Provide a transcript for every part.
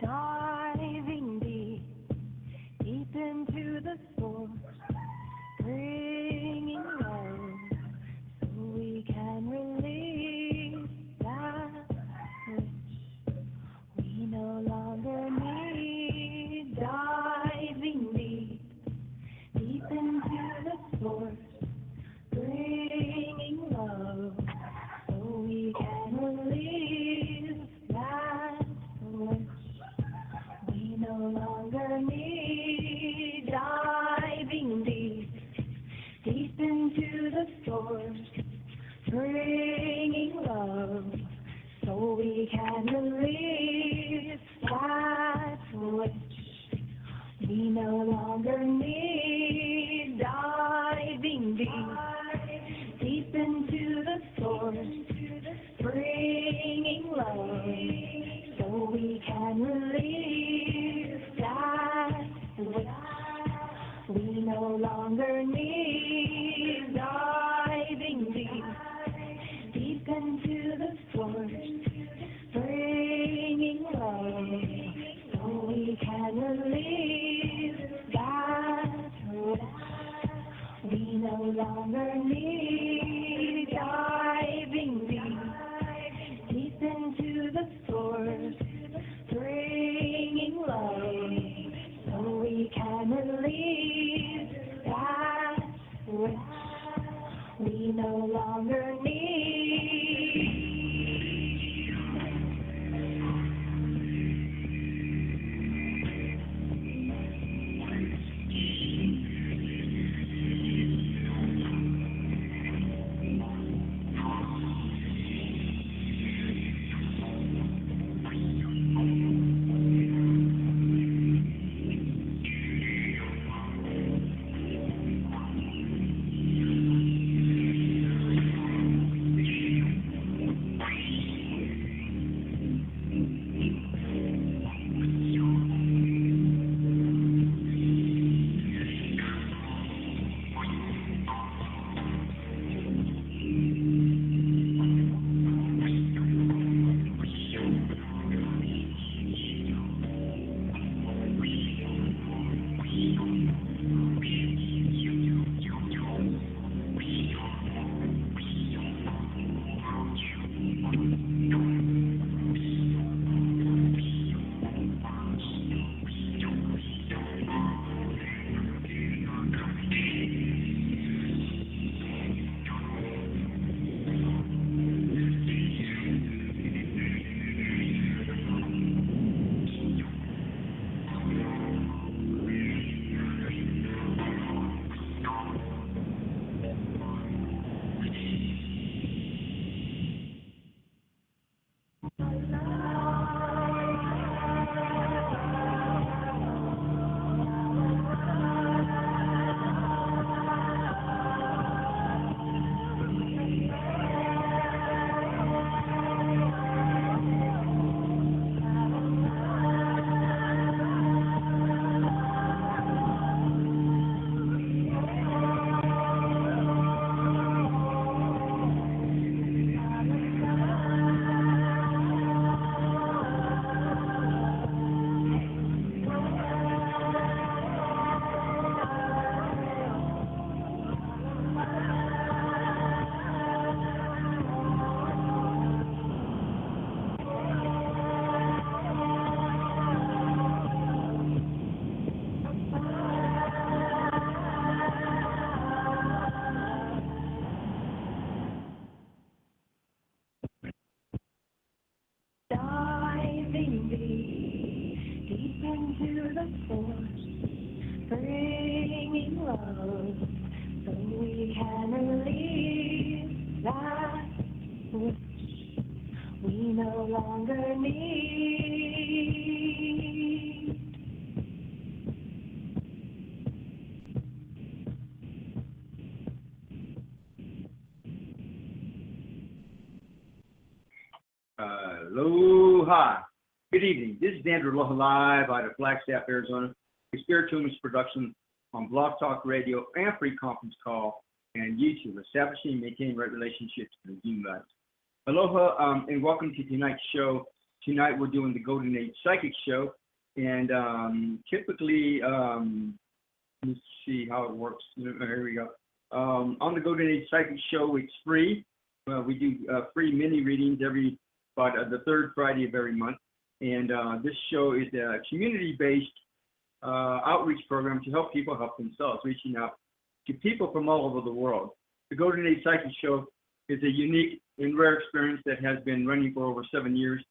diving deep, deep into the source, bringing love so we can release that which we no longer need. Diving deep, deep into the source, bringing love so we can release that which we no longer need. Diving deep, deep into the source, bringing love so we can release that which we no longer need. Diving deep, deep into the source, bringing love so we can release that which we no longer need. Diving deep, deep into the source, bringing love so we can release that which we no longer need. Diving deep, deep into the source, bringing love so we can release that which we no longer need. Diving deep, deep into the source, bringing love so we can release that which we no longer need. Aloha. Good evening. This is Andrew Aloha live out of Flagstaff, Arizona. A spiritual production on Blog Talk Radio and free conference call and YouTube, establishing and maintaining right relationships with the human life. Aloha and welcome to tonight's show. tonight we're doing the Golden Age Psychic Show, and typically, let's see how it works. Here we go. On the Golden Age Psychic Show, it's free. We do free mini readings about the third Friday of every month, and this show is a community-based outreach program to help people help themselves, reaching out to people from all over the world. The Golden Age Psychic Show is a unique and rare experience that has been running for over 7 years.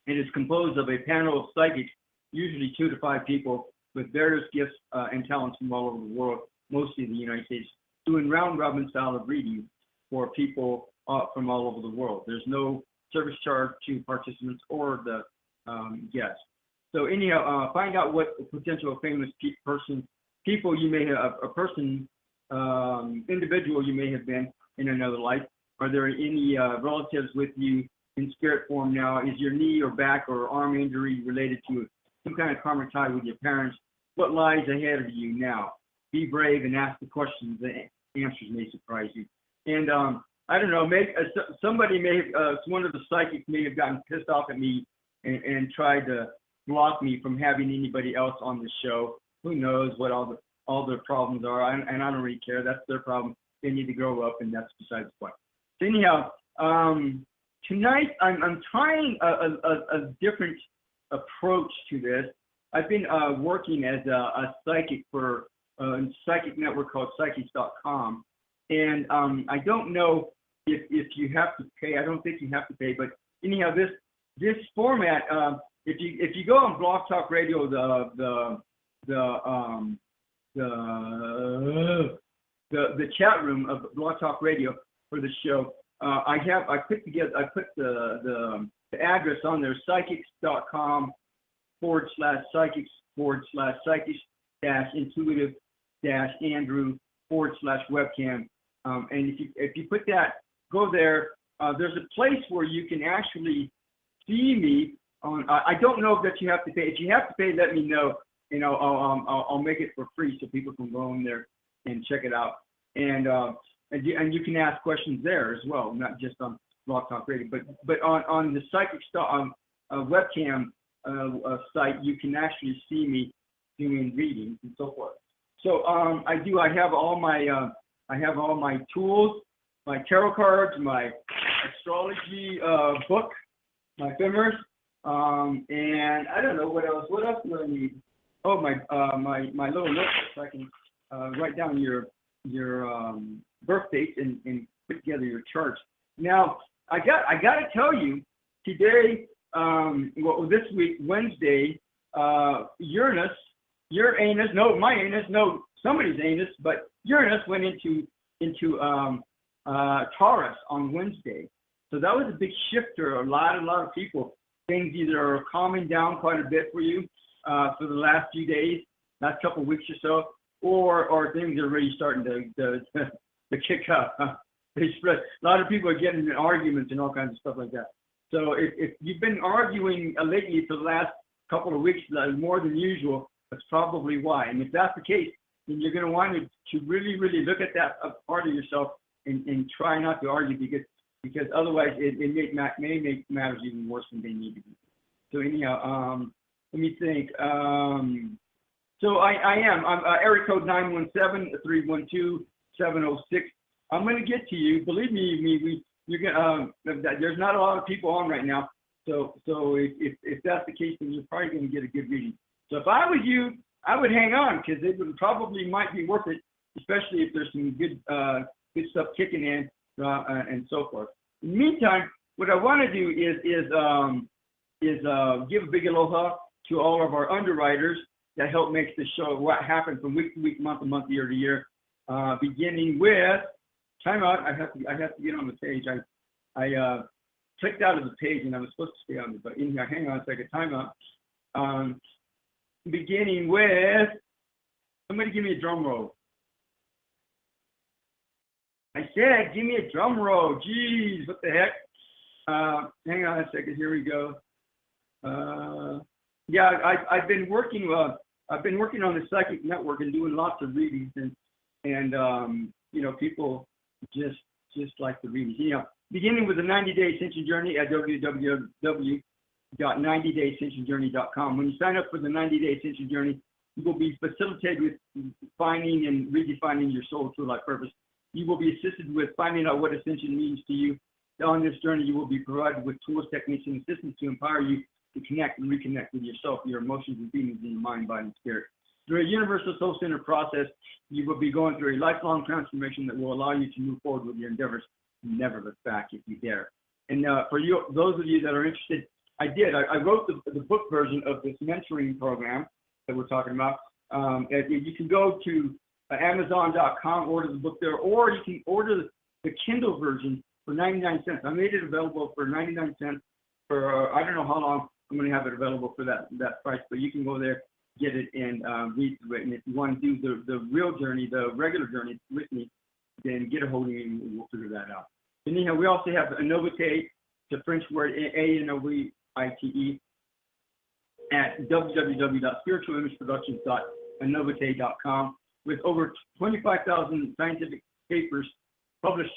It is composed of a panel of psychics, usually 2 to 5 people, with various gifts and talents from all over the world, mostly in the United States, doing round-robin style of reading for people from all over the world. There's no service charge to participants or the guests. So anyhow, find out what potential famous people you may have, individual you may have been in another life. Are there any relatives with you in spirit form now? Is your knee or back or arm injury related to some kind of karmic tie with your parents? What lies ahead of you now? Be brave and ask the questions. The answers may surprise you. And I don't know, somebody may have, one of the psychics may have gotten pissed off at me and tried to block me from having anybody else on the show. Who knows what all their problems are, and I don't really care. That's their problem. They need to grow up, and that's besides the point. So anyhow, tonight I'm trying a different approach to this. I've been working as a psychic for a psychic network called Psychics.com, and I don't know if you have to pay. I don't think you have to pay, but anyhow, this format, if you go on BlogTalkRadio, the chat room of BlogTalkRadio for the show, I put the address on there, psychics.com/psychics/psychics-intuitive-andrew/webcam. And if you put that, go there. There's a place where you can actually see me. I don't know that you have to pay. If you have to pay, let me know. I'll make it for free so people can go in there and check it out. And you can ask questions there as well, not just on Blog Talk Radio, but on the Psychic webcam site, you can actually see me doing readings and so forth. So I have all my tools, my tarot cards, my astrology book, my ephemeris, and I don't know what else. What else do I need? Oh, my little notebook, so I can write down your birth dates and put together your charts. Now, I got to tell you, today, this week, Wednesday, Uranus, your anus, no, my anus, no, somebody's anus, but Uranus went into Taurus on Wednesday. So that was a big shift for a lot of people. Things either are calming down quite a bit for you for the last few days, last couple of weeks or so, or things are really starting to kick up. A lot of people are getting in arguments and all kinds of stuff like that. So if you've been arguing lately for the last couple of weeks more than usual, that's probably why. And if that's the case, then you're going to want to really, really look at that part of yourself and try not to argue because otherwise it may make matters even worse than they need to be. So anyhow, let me think. So I'm area code 917-312-706. I'm going to get to you. Believe me, there's not a lot of people on right now. So if that's the case, then you're probably going to get a good reading. So if I was you, I would hang on because it would probably might be worth it, especially if there's some good stuff kicking in and so forth. In the meantime, what I want to do is give a big aloha to all of our underwriters that help make the show what happen from week to week, month to month, year to year. Beginning with time out. I have to get on the page. I clicked out of the page and I was supposed to stay on it, but anyhow, hang on a second. Time out. Beginning with, somebody give me a drum roll. I said, give me a drum roll. Jeez, what the heck? Hang on a second. Here we go. Yeah, I've been working on the psychic network and doing lots of readings, and people just like the readings. Beginning with the 90-day Ascension journey at www.psychics.com. www.90dayascensionjourney.com. When you sign up for the 90-day Ascension Journey, you will be facilitated with finding and redefining your soul true life purpose. You will be assisted with finding out what Ascension means to you. On this journey, you will be provided with tools, techniques, and assistance to empower you to connect and reconnect with yourself, your emotions, and feelings in your mind, body, and spirit. Through a universal soul-centered process, you will be going through a lifelong transformation that will allow you to move forward with your endeavors and never look back if you dare. And for you, those of you that are interested, I wrote the book version of this mentoring program that we're talking about. You can go to Amazon.com, order the book there, or you can order the Kindle version for 99 cents. I made it available for 99 cents for, I don't know how long I'm going to have it available for that price, but you can go there, get it, and read through it. And if you want to do the real journey, the regular journey with me, then get a hold of me and we'll figure that out. And anyhow, we also have Anovite, the French word Anovite, at www.spiritualimageproductions.anovite.com, with over 25,000 scientific papers published,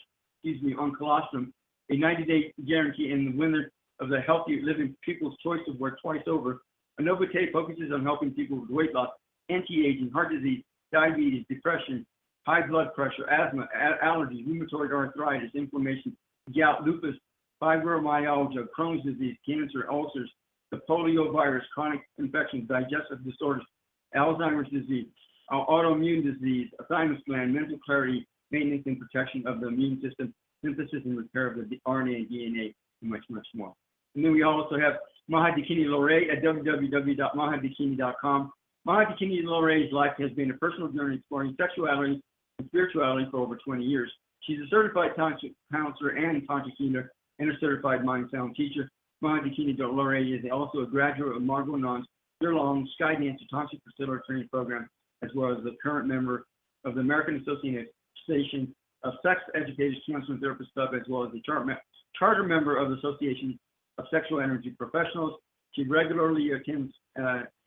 on colostrum, a 90-day guarantee, and the winner of the Healthy Living People's Choice Award twice over. Anovite focuses on helping people with weight loss, anti-aging, heart disease, diabetes, depression, high blood pressure, asthma, allergies, rheumatoid arthritis, inflammation, gout, lupus, fibromyalgia, Crohn's disease, cancer, ulcers, the polio virus, chronic infections, digestive disorders, Alzheimer's disease, autoimmune disease, a thymus gland, mental clarity, maintenance and protection of the immune system, synthesis and repair of the RNA and DNA, and much, much more. And then we also have Mahadikini Lore at www.mahadikini.com. Mahadikini Lore's life has been a personal journey exploring sexuality and spirituality for over 20 years. She's a certified counselor and tantric healer and a certified mind sound teacher. Mahadikini Lore is also a graduate of Margot Non's year-long Skydance Tantric Facilitator Training Program, as well as the current member of the American Association of Sex Educators, Counselor, and Therapist Club, as well as the charter member of the Association of Sexual Energy Professionals. She regularly attends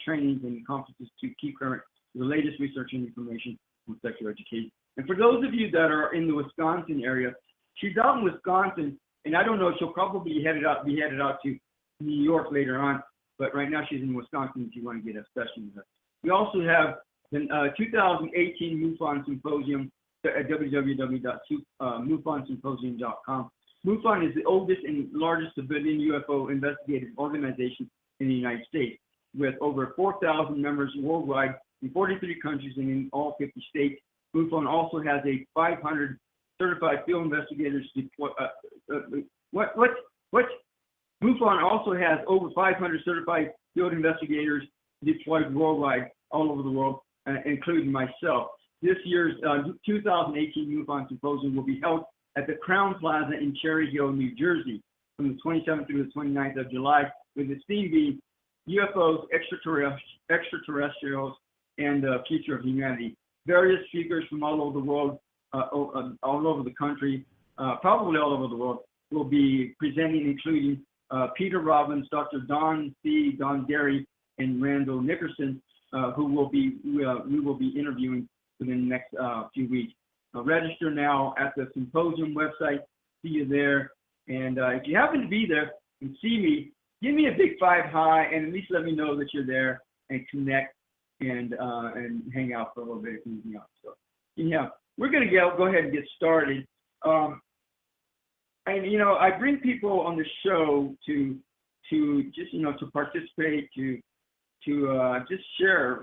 trainings and conferences to keep current with the latest research and information on sexual education. And for those of you that are in the Wisconsin area, she's out in Wisconsin, and I don't know, she'll probably be headed out to New York later on, but right now she's in Wisconsin if you want to get a session with her. We also have the 2018 MUFON Symposium at www.mufonsymposium.com. MUFON is the oldest and largest civilian UFO investigative organization in the United States, with over 4,000 members worldwide in 43 countries and in all 50 states. MUFON also has 500 certified field investigators deployed. MUFON also has over 500 certified field investigators deployed worldwide, all over the world, including myself. This year's 2018 MUFON Symposium will be held at the Crown Plaza in Cherry Hill, New Jersey, from the 27th through the 29th of July, with its theme being UFOs, extraterrestrials, and the future of humanity. Various speakers from all over the world, all over the country, probably all over the world, will be presenting, including Peter Robbins, Dr. Don Derry, and Randall Nickerson, who we will be interviewing within the next few weeks. Register now at the symposium website. See you there. And if you happen to be there and see me, give me a big 5 high, and at least let me know that you're there, and connect and hang out for a little bit. So, yeah, we're going to go ahead and get started. And I bring people on the show to just to participate, to just share.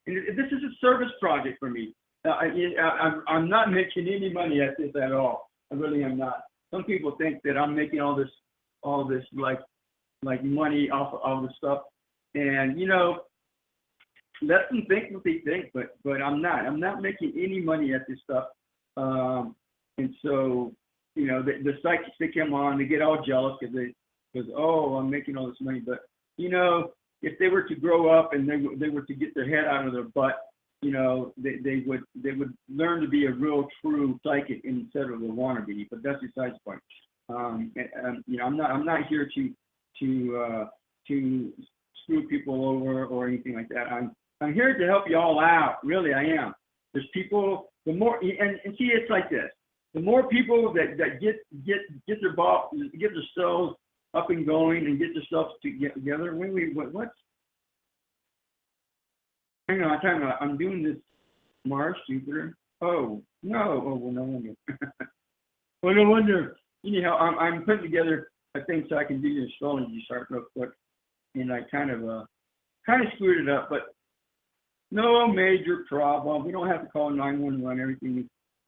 And this is a service project for me. I'm not making any money at this at all. I really am not. Some people think that I'm making all this like money off of all this stuff, and let them think what they think, but I'm not. I'm not making any money at this stuff, and so the psychics, they come on, they get all jealous because oh, I'm making all this money, but if they were to grow up and they were to get their head out of their butt, they would learn to be a real true psychic instead of a wannabe. But that's besides the point. I'm not here to screw people over or anything like that. I'm here to help you all out. Really, I am. There's people. The more and see, it's like this. The more people that get their souls up and going and get the stuff together. Wait, what? Hang on, I'm doing this Mars, Jupiter. Oh, no. Oh, well, no wonder. Well, no wonder. Anyhow, I'm putting together a thing so I can do the astrology chart real quick. And I kind of screwed it up, but no major problem. We don't have to call 911.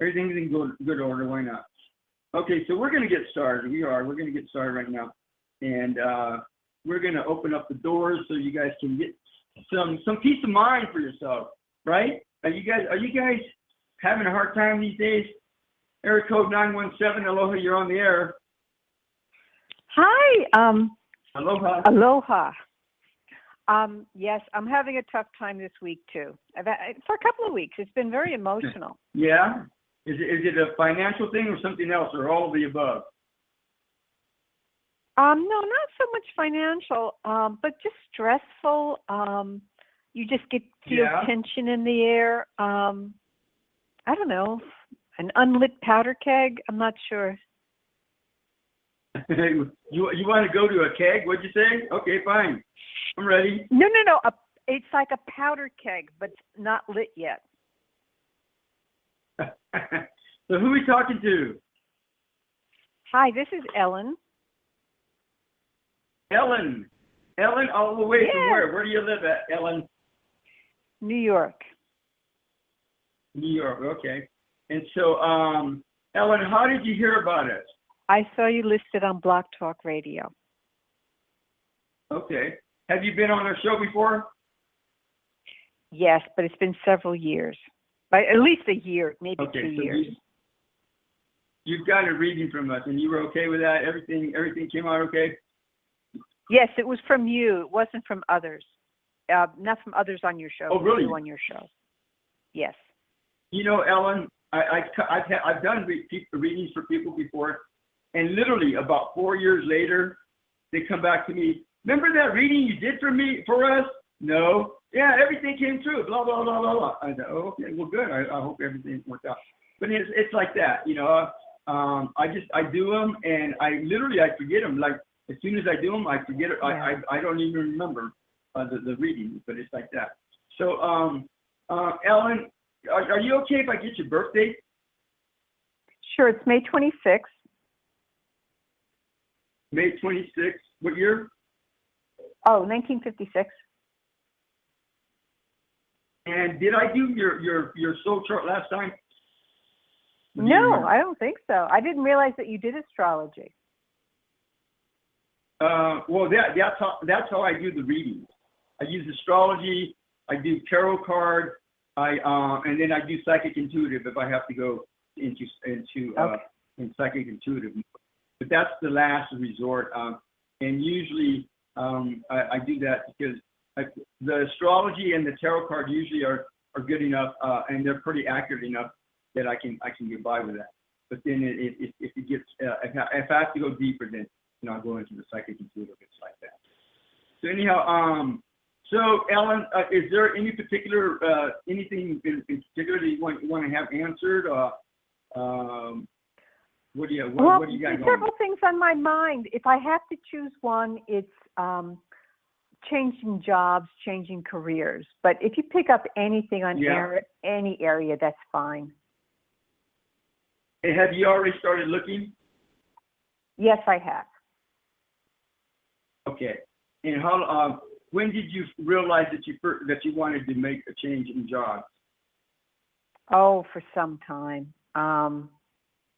Everything's in good order. Why not? Okay, so we're going to get started. We're going to get started right now. And we're going to open up the doors so you guys can get some peace of mind for yourself, right? Are you guys having a hard time these days? Area code 917, Aloha, you're on the air. Hi. Aloha. Aloha. Yes, I'm having a tough time this week too. For a couple of weeks, it's been very emotional. Yeah. Is it a financial thing or something else, or all of the above? No, not so much financial, but just stressful. You just feel tension in the air. I don't know, an unlit powder keg. I'm not sure. You want to go to a keg? What'd you say? Okay, fine. I'm ready. No. It's like a powder keg, but not lit yet. So who are we talking to? Hi, this is Ellen. Ellen, all the way from where? Where do you live at, Ellen? New York. New York, okay. And so, Ellen, how did you hear about us? I saw you listed on BlogTalkRadio. Okay. Have you been on our show before? Yes, but it's been several years. At least a year, maybe 2 years. You've got a reading from us, and you were okay with that? Everything came out okay? Yes, it was from you. It wasn't from others. Not from others on your show. Oh, really? You on your show. Yes. You know, Ellen, I've done readings for people before, and literally about 4 years later, they come back to me. Remember that reading you did for us? No. Yeah, everything came true. Blah blah blah blah blah. I said, oh, okay, well, good. I hope everything worked out. But it's like that, you know. I do them, and I forget them. Like as soon as I do them, I forget it. Yeah. I don't even remember the reading, but it's like that. So, Ellen, are you okay if I get your birthday? Sure. It's May 26th. May 26th. What year? Oh, 1956. And did I do your soul chart last time? No, I don't think so. I didn't realize that you did astrology. Well, that's how I do the readings. I use astrology. I do tarot card. And then I do psychic intuitive if I have to go into in psychic intuitive. But that's the last resort. And usually I do that because the astrology and the tarot card usually are good enough, and they're pretty accurate enough that I can get by with that. But then if it gets if I have to go deeper, then I'll go into the psychic intuitive. It's like that. So anyhow, so Ellen, is there any particular anything in particular that you want to have answered? What do you got going? There's several things on my mind. If I have to choose one, it's changing jobs, changing careers. But if you pick up anything on any area, that's fine. And have you already started looking? Yes, I have. Okay. And how? When did you realize that you wanted to make a change in jobs? Oh, for some time.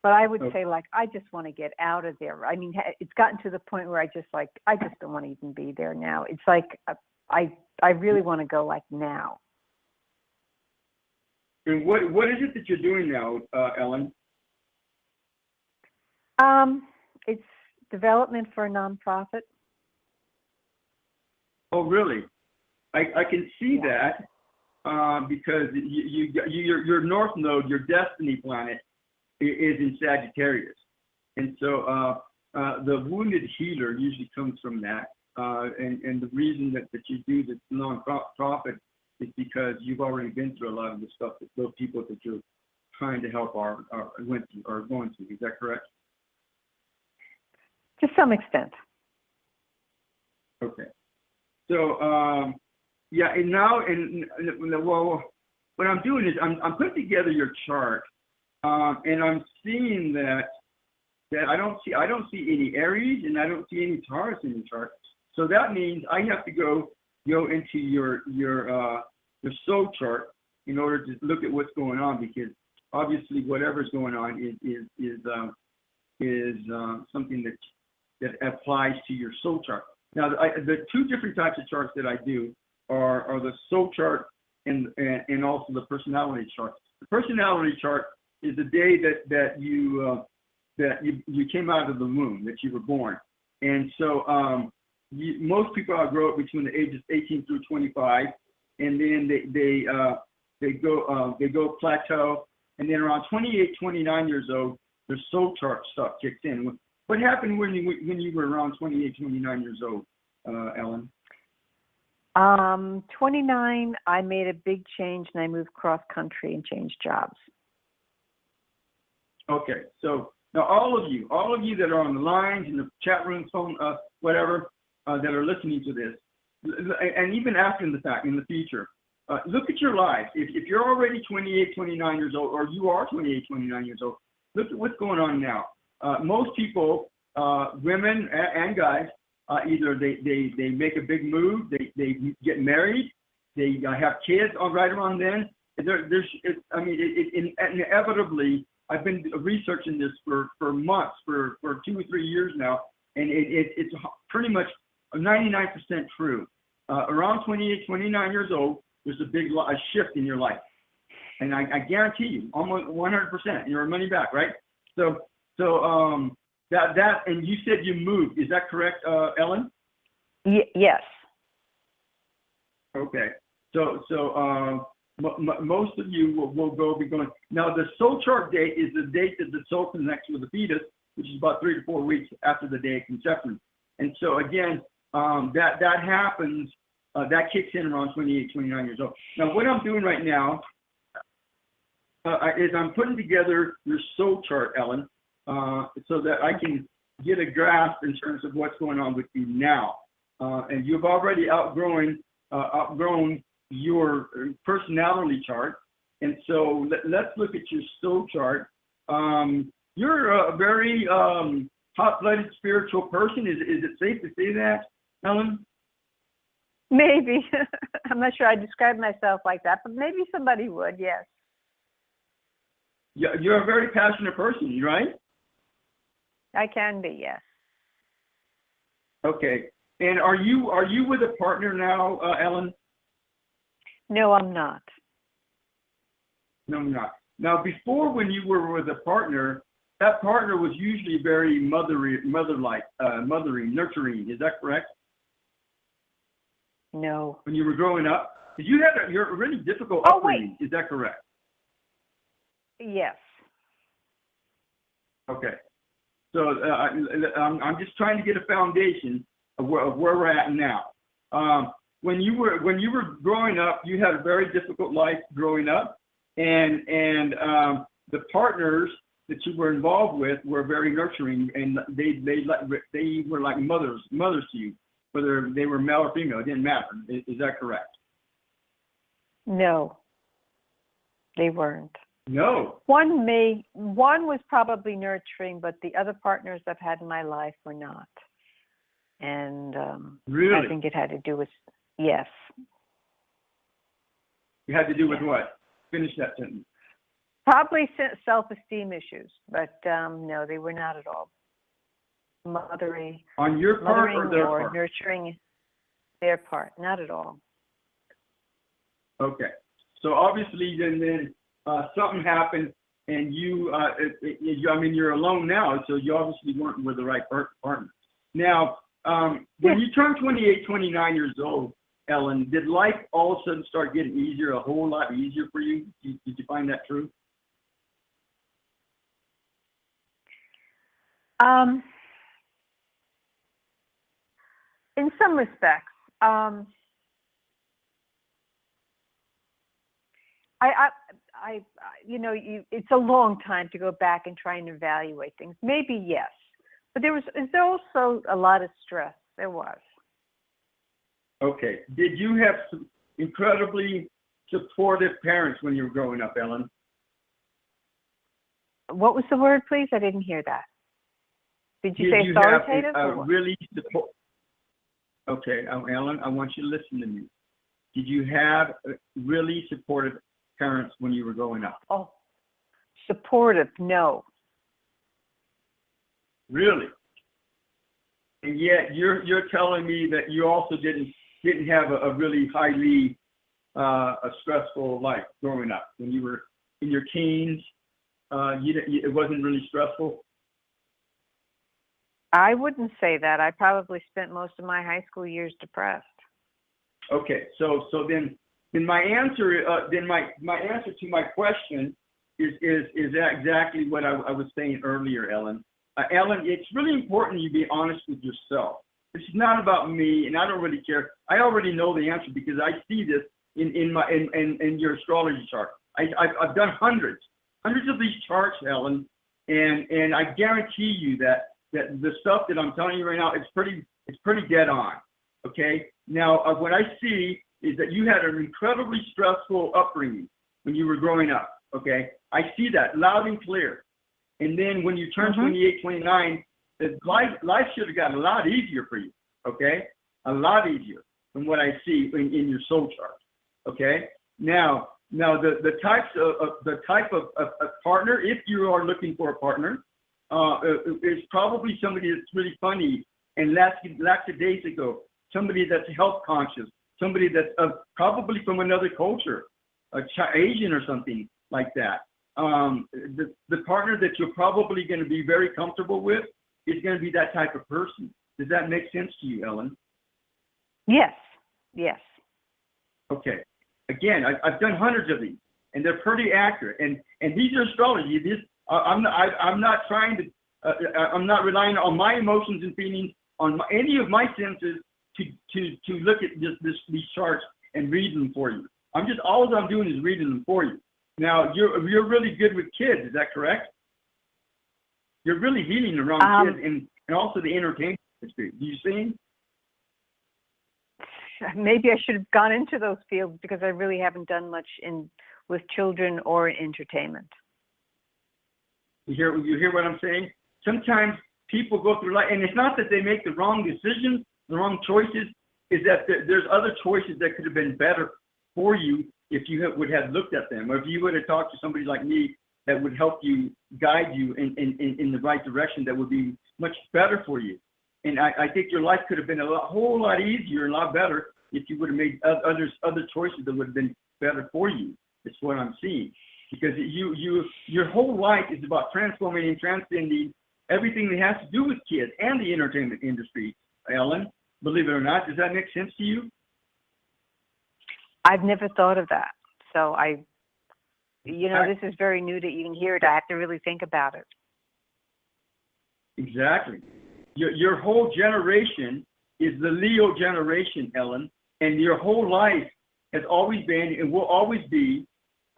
But I would say, I just want to get out of there. I mean, it's gotten to the point where I just don't want to even be there now. It's like I really want to go now. And what is it that you're doing now, Ellen? It's development for a nonprofit. Oh, really? I can see that because your North Node, your destiny planet, is in Sagittarius, and so the wounded healer usually comes from that. And the reason that you do this non-profit is because you've already been through a lot of the stuff that those people that you're trying to help are going through. Is that correct? To some extent. Okay. So, yeah, and now, well, what I'm doing is I'm putting together your chart, and I'm seeing that I don't see any Aries and I don't see any Taurus in your chart. So that means I have to go into your soul chart in order to look at what's going on, because obviously whatever's going on is something that applies to your soul chart. Now, the two different types of charts that I do are the soul chart and also the personality chart. The personality chart is the day that you came out of the womb, that you were born, and so most people grow up between the ages 18 through 25, and then they go plateau, and then around 28, 29 years old, their soul chart stuff kicks in. What happened when you were around 28, 29 years old, Ellen? 29, I made a big change and I moved cross country and changed jobs. Okay, so now all of you that are on the lines, in the chat room, phone, whatever, that are listening to this, and even after the fact, in the future, look at your lives. If you're already 28, 29 years old, or you are 28, 29 years old, look at what's going on now. Most people, women and guys, either they make a big move, they get married, they have kids right around then. Inevitably, I've been researching this for months, for 2 or 3 years now, and it's pretty much 99% true. Around 28, 29 years old, there's a shift in your life, and I guarantee you, almost 100%, your money back, right? So that, and you said you moved. Is that correct, Ellen? Yes. Okay. So most of you will be going. Now, the soul chart date is the date that the soul connects with the fetus, which is about 3 to 4 weeks after the day of conception. And so again, that happens. That kicks in around 28, 29 years old. Now, what I'm doing right now is I'm putting together your soul chart, Ellen, so that I can get a grasp in terms of what's going on with you now. And you've already outgrown your personality chart. And so let's look at your soul chart. You're a very hot-blooded spiritual person. Is it safe to say that, Ellen? Maybe. I'm not sure I describe myself like that, but maybe somebody would, yes. Yeah, you're a very passionate person, right? I can be, yes. Okay. And are you with a partner now, Ellen? No, I'm not. No, I'm not. Now, before, when you were with a partner, that partner was usually very mothering, nurturing. Is that correct? No. When you were growing up, you're a really difficult upbringing. Wait. Is that correct? Yes. Okay. So I'm just trying to get a foundation of where we're at now. When you were growing up, you had a very difficult life growing up, and the partners that you were involved with were very nurturing, and they were like mothers to you, whether they were male or female. It didn't matter. Is that correct? No, they weren't. No. One was probably nurturing, but the other partners I've had in my life were not. And really? I think it had to do with, yes. It had to do with what? Finish that sentence. Probably self-esteem issues, but no, they were not at all mothering. On your part or their part? Nurturing their part, not at all. Okay. So obviously then something happened, and you're alone now, so you obviously weren't with the right partner. Now, when you turned 28, 29 years old, Ellen, did life all of a sudden start getting easier, a whole lot easier for you? Did you find that true? In some respects, it's a long time to go back and try and evaluate things. Maybe yes, but there's also a lot of stress. There was. Okay. Did you have some incredibly supportive parents when you were growing up, Ellen? What was the word, please? I didn't hear that. Did you say Have authoritative? really support? Okay, Ellen, I want you to listen to me. Did you have really supportive parents when you were growing up? Oh, supportive? No. Really? And yet you're telling me that you also didn't have a really highly a stressful life growing up when you were in your teens. It wasn't really stressful. I wouldn't say that. I probably spent most of my high school years depressed. Okay, so then my answer my answer to my question is exactly what I was saying earlier, Ellen. Ellen, it's really important you be honest with yourself. This is not about me, and I don't really care. I already know the answer because I see this in your astrology chart. I've done hundreds of these charts, Ellen, and I guarantee you that the stuff that I'm telling you right now it's pretty dead on. Okay. Now what I see is that you had an incredibly stressful upbringing when you were growing up. Okay. I see that loud and clear. And then when you turn 28, 29, life should have gotten a lot easier for you. Okay. A lot easier from what I see in your soul chart. Okay. Now the type of partner, if you are looking for a partner, is probably somebody that's really funny and lackadaisical, somebody that's health conscious, somebody that's probably from another culture, Asian or something like that. The partner that you're probably going to be very comfortable with is going to be that type of person. Does that make sense to you, Ellen? Yes. Yes. Okay. Again, I've done hundreds of these, and they're pretty accurate. And these are astrology. I'm not trying to. I'm not relying on my emotions and feelings, on any of my senses to look at these charts and read them for you. All I'm doing is reading them for you. Now you're really good with kids. Is that correct? You're really healing around kids and also the entertainment industry. Do you see? Maybe I should have gone into those fields because I really haven't done much with children or entertainment. You hear what I'm saying? Sometimes people go through life, and it's not that they make the wrong decisions, the wrong choices. Is that there's other choices that could have been better for you if you would have looked at them, or if you would have talked to somebody like me that would help you, guide you in the right direction that would be much better for you. And I think your life could have been a whole lot easier and a lot better if you would have made other choices that would have been better for you. It's what I'm seeing. Because your whole life is about transforming and transcending everything that has to do with kids and the entertainment industry, Ellen. Believe it or not, does that make sense to you? I've never thought of that. So this is very new to even hear it. I have to really think about it. Exactly. Your whole generation is the Leo generation, Ellen, and your whole life has always been and will always be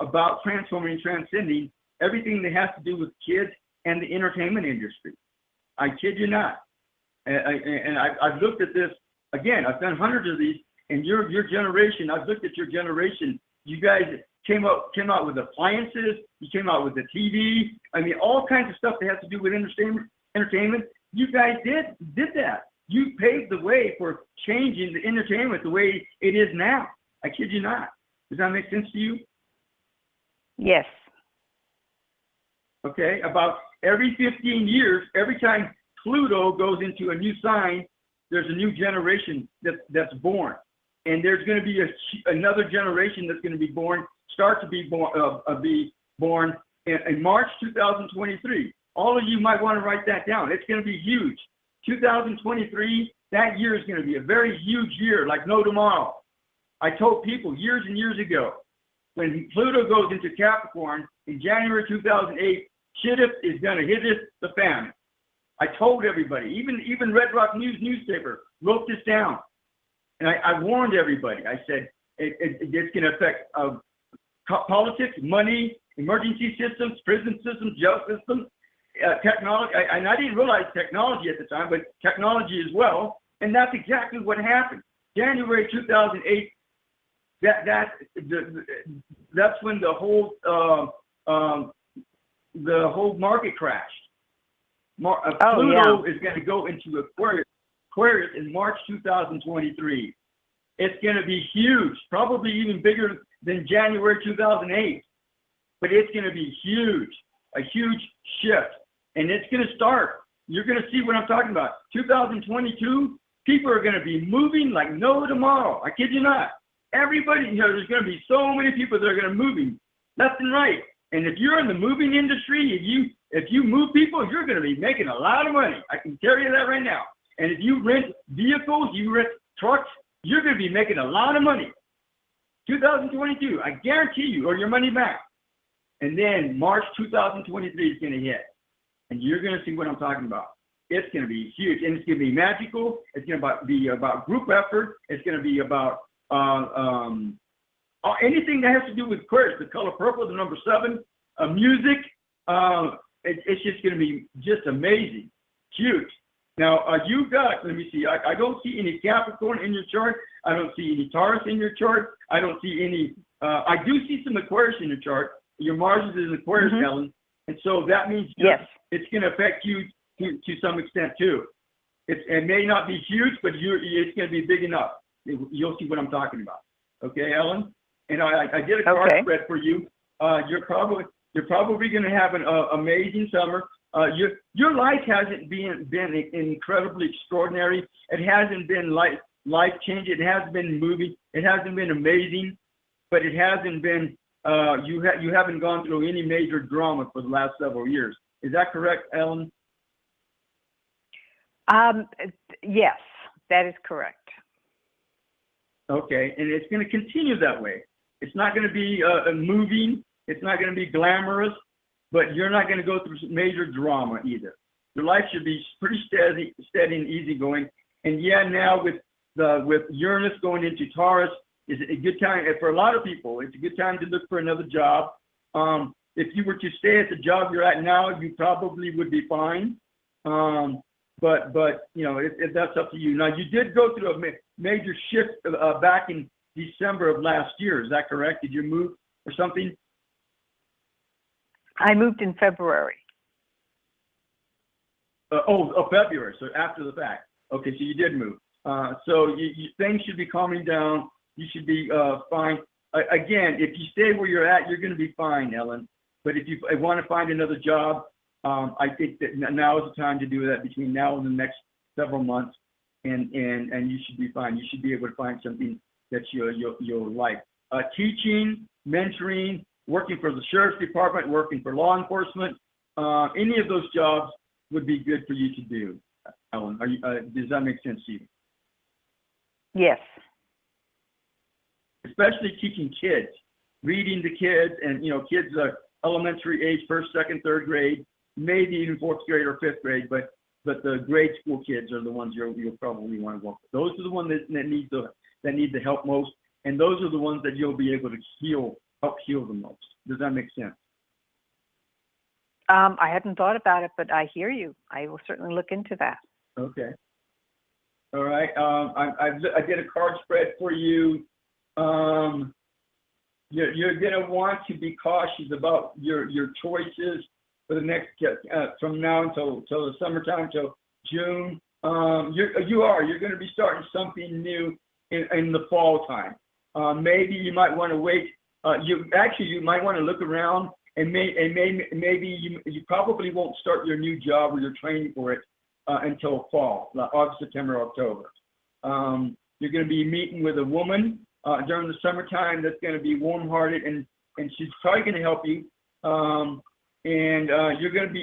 about transforming and transcending everything that has to do with kids and the entertainment industry. I kid you not. And I've looked at this, again, I've done hundreds of these, and your generation, I've looked at your generation. You guys came out with appliances, you came out with the TV, I mean, all kinds of stuff that has to do with entertainment. You guys did that. You paved the way for changing the entertainment the way it is now. I kid you not. Does that make sense to you? Yes. Okay. About every 15 years, every time Pluto goes into a new sign, there's a new generation that's born. And there's going to be another generation that's going to be born, start to be born in March 2023. All of you might want to write that down. It's going to be huge. 2023, that year is going to be a very huge year, like no tomorrow. I told people years and years ago, when Pluto goes into Capricorn in January 2008, shit is going to hit the fan. I told everybody, even Red Rock newspaper wrote this down. And I warned everybody. I said, it's going to affect politics, money, emergency systems, prison systems, jail systems, technology. And I didn't realize technology at the time, but technology as well. And that's exactly what happened. January 2008, that's when the whole market crashed. Pluto is going to go into Aquarius in March 2023. It's going to be huge, probably even bigger than January 2008. But it's going to be huge, a huge shift. And it's going to start. You're going to see what I'm talking about. 2022, people are going to be moving like no tomorrow. I kid you not. Everybody, there's going to be so many people that are going to be moving left and right. And if you're in the moving industry, if you move people, you're going to be making a lot of money. I can tell you that right now. And if you rent vehicles, you rent trucks, you're going to be making a lot of money. 2022, I guarantee you, or your money back. And then March 2023 is going to hit. And you're going to see what I'm talking about. It's going to be huge. And it's going to be magical. It's going to be about group effort. It's going to be about anything that has to do with Aquarius, the color purple, the number 7, music. It's just going to be just amazing. Huge. Now, you got, let me see, I don't see any Capricorn in your chart. I don't see any Taurus in your chart. I don't see any, I do see some Aquarius in your chart. Your Mars is in Aquarius, Ellen. And so that means it's going to affect you to some extent too. It may not be huge, but it's going to be big enough. You'll see what I'm talking about. Okay, Ellen? And I did a card spread for you. You're probably going to have an amazing summer. Your life hasn't been incredibly extraordinary. It hasn't been life changing. It hasn't been moving. It hasn't been amazing, but it hasn't been. You haven't gone through any major drama for the last several years. Is that correct, Ellen? Yes, that is correct. Okay, and it's going to continue that way. It's not going to be moving. It's not going to be glamorous, but you're not going to go through major drama either. Your life should be pretty steady and easygoing. And now with Uranus going into Taurus, is a good time for a lot of people. It's a good time to look for another job. If you were to stay at the job you're at now, you probably would be fine. But if that's up to you. Now, you did go through a major shift back in December of last year. Is that correct? Did you move or something? I moved in February. February. So after the fact. Okay, so you did move. So things should be calming down. You should be fine. Again, if you stay where you're at, you're going to be fine, Ellen. But if you want to find another job, I think that now is the time to do that between now and the next several months, and you should be fine. You should be able to find something that you'll like. Teaching, mentoring, working for the sheriff's department, working for law enforcement, any of those jobs would be good for you to do, Ellen. Does that make sense to you? Yes. Especially teaching kids, reading to kids, and kids are elementary age, 1st, 2nd, 3rd grade, maybe even 4th grade or 5th grade, but the grade school kids are the ones you'll probably want to work with. Those are the ones that need the help most, and those are the ones that you'll be able to help heal the most. Does that make sense? I hadn't thought about it, but I hear you. I will certainly look into that. Okay. All right. I did a card spread for you. You're going to want to be cautious about your choices for the next from now until the summertime, till June. You're going to be starting something new in the fall time. Maybe you might want to wait. You might want to look around, and maybe you probably won't start your new job or your training for it until fall, like August, September, October. You're going to be meeting with a woman during the summertime that's going to be warm-hearted, and she's probably going to help you. You're going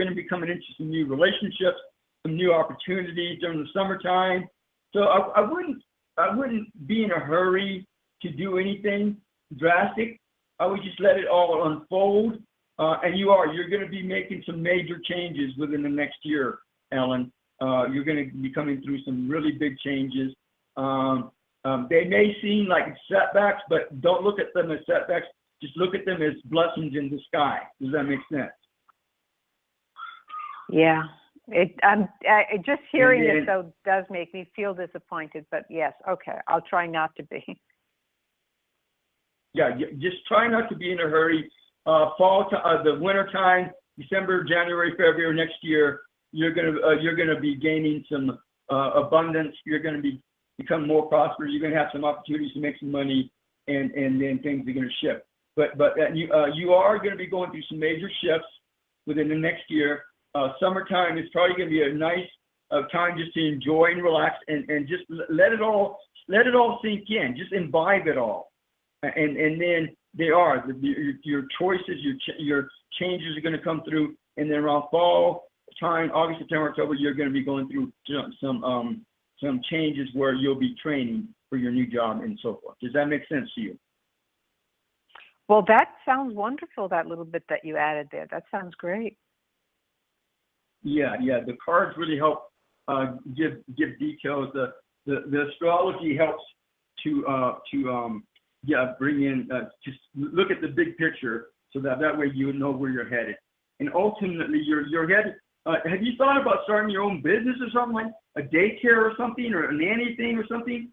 to be coming into some new relationships, some new opportunities during the summertime. So I wouldn't be in a hurry to do anything drastic. I would just let it all unfold. You're going to be making some major changes within the next year, Ellen. You're going to be coming through some really big changes. They may seem like setbacks, but don't look at them as setbacks. Just look at them as blessings in the sky. Does that make sense? Yeah. Just hearing this though does make me feel disappointed. But yes, okay, I'll try not to be. Yeah, just try not to be in a hurry. The winter time, December, January, February next year, you're gonna be gaining some abundance. You're gonna become more prosperous. You're gonna have some opportunities to make some money, and then things are gonna shift. But you are gonna be going through some major shifts within the next year. Summertime is probably gonna be a nice time just to enjoy and relax and just let it all sink in. Just imbibe it all, and then your choices, your changes are going to come through, and then around fall time, August, September, October, you're going to be going through some changes where you'll be training for your new job and so forth. Does that make sense to you? Well, that sounds wonderful. That little bit that you added there, that sounds great. Yeah. The cards really help give details. The astrology helps to bring in, just look at the big picture so that way you know where you're headed. And ultimately, you're headed, have you thought about starting your own business or something, like a daycare or something, or a nanny thing or something,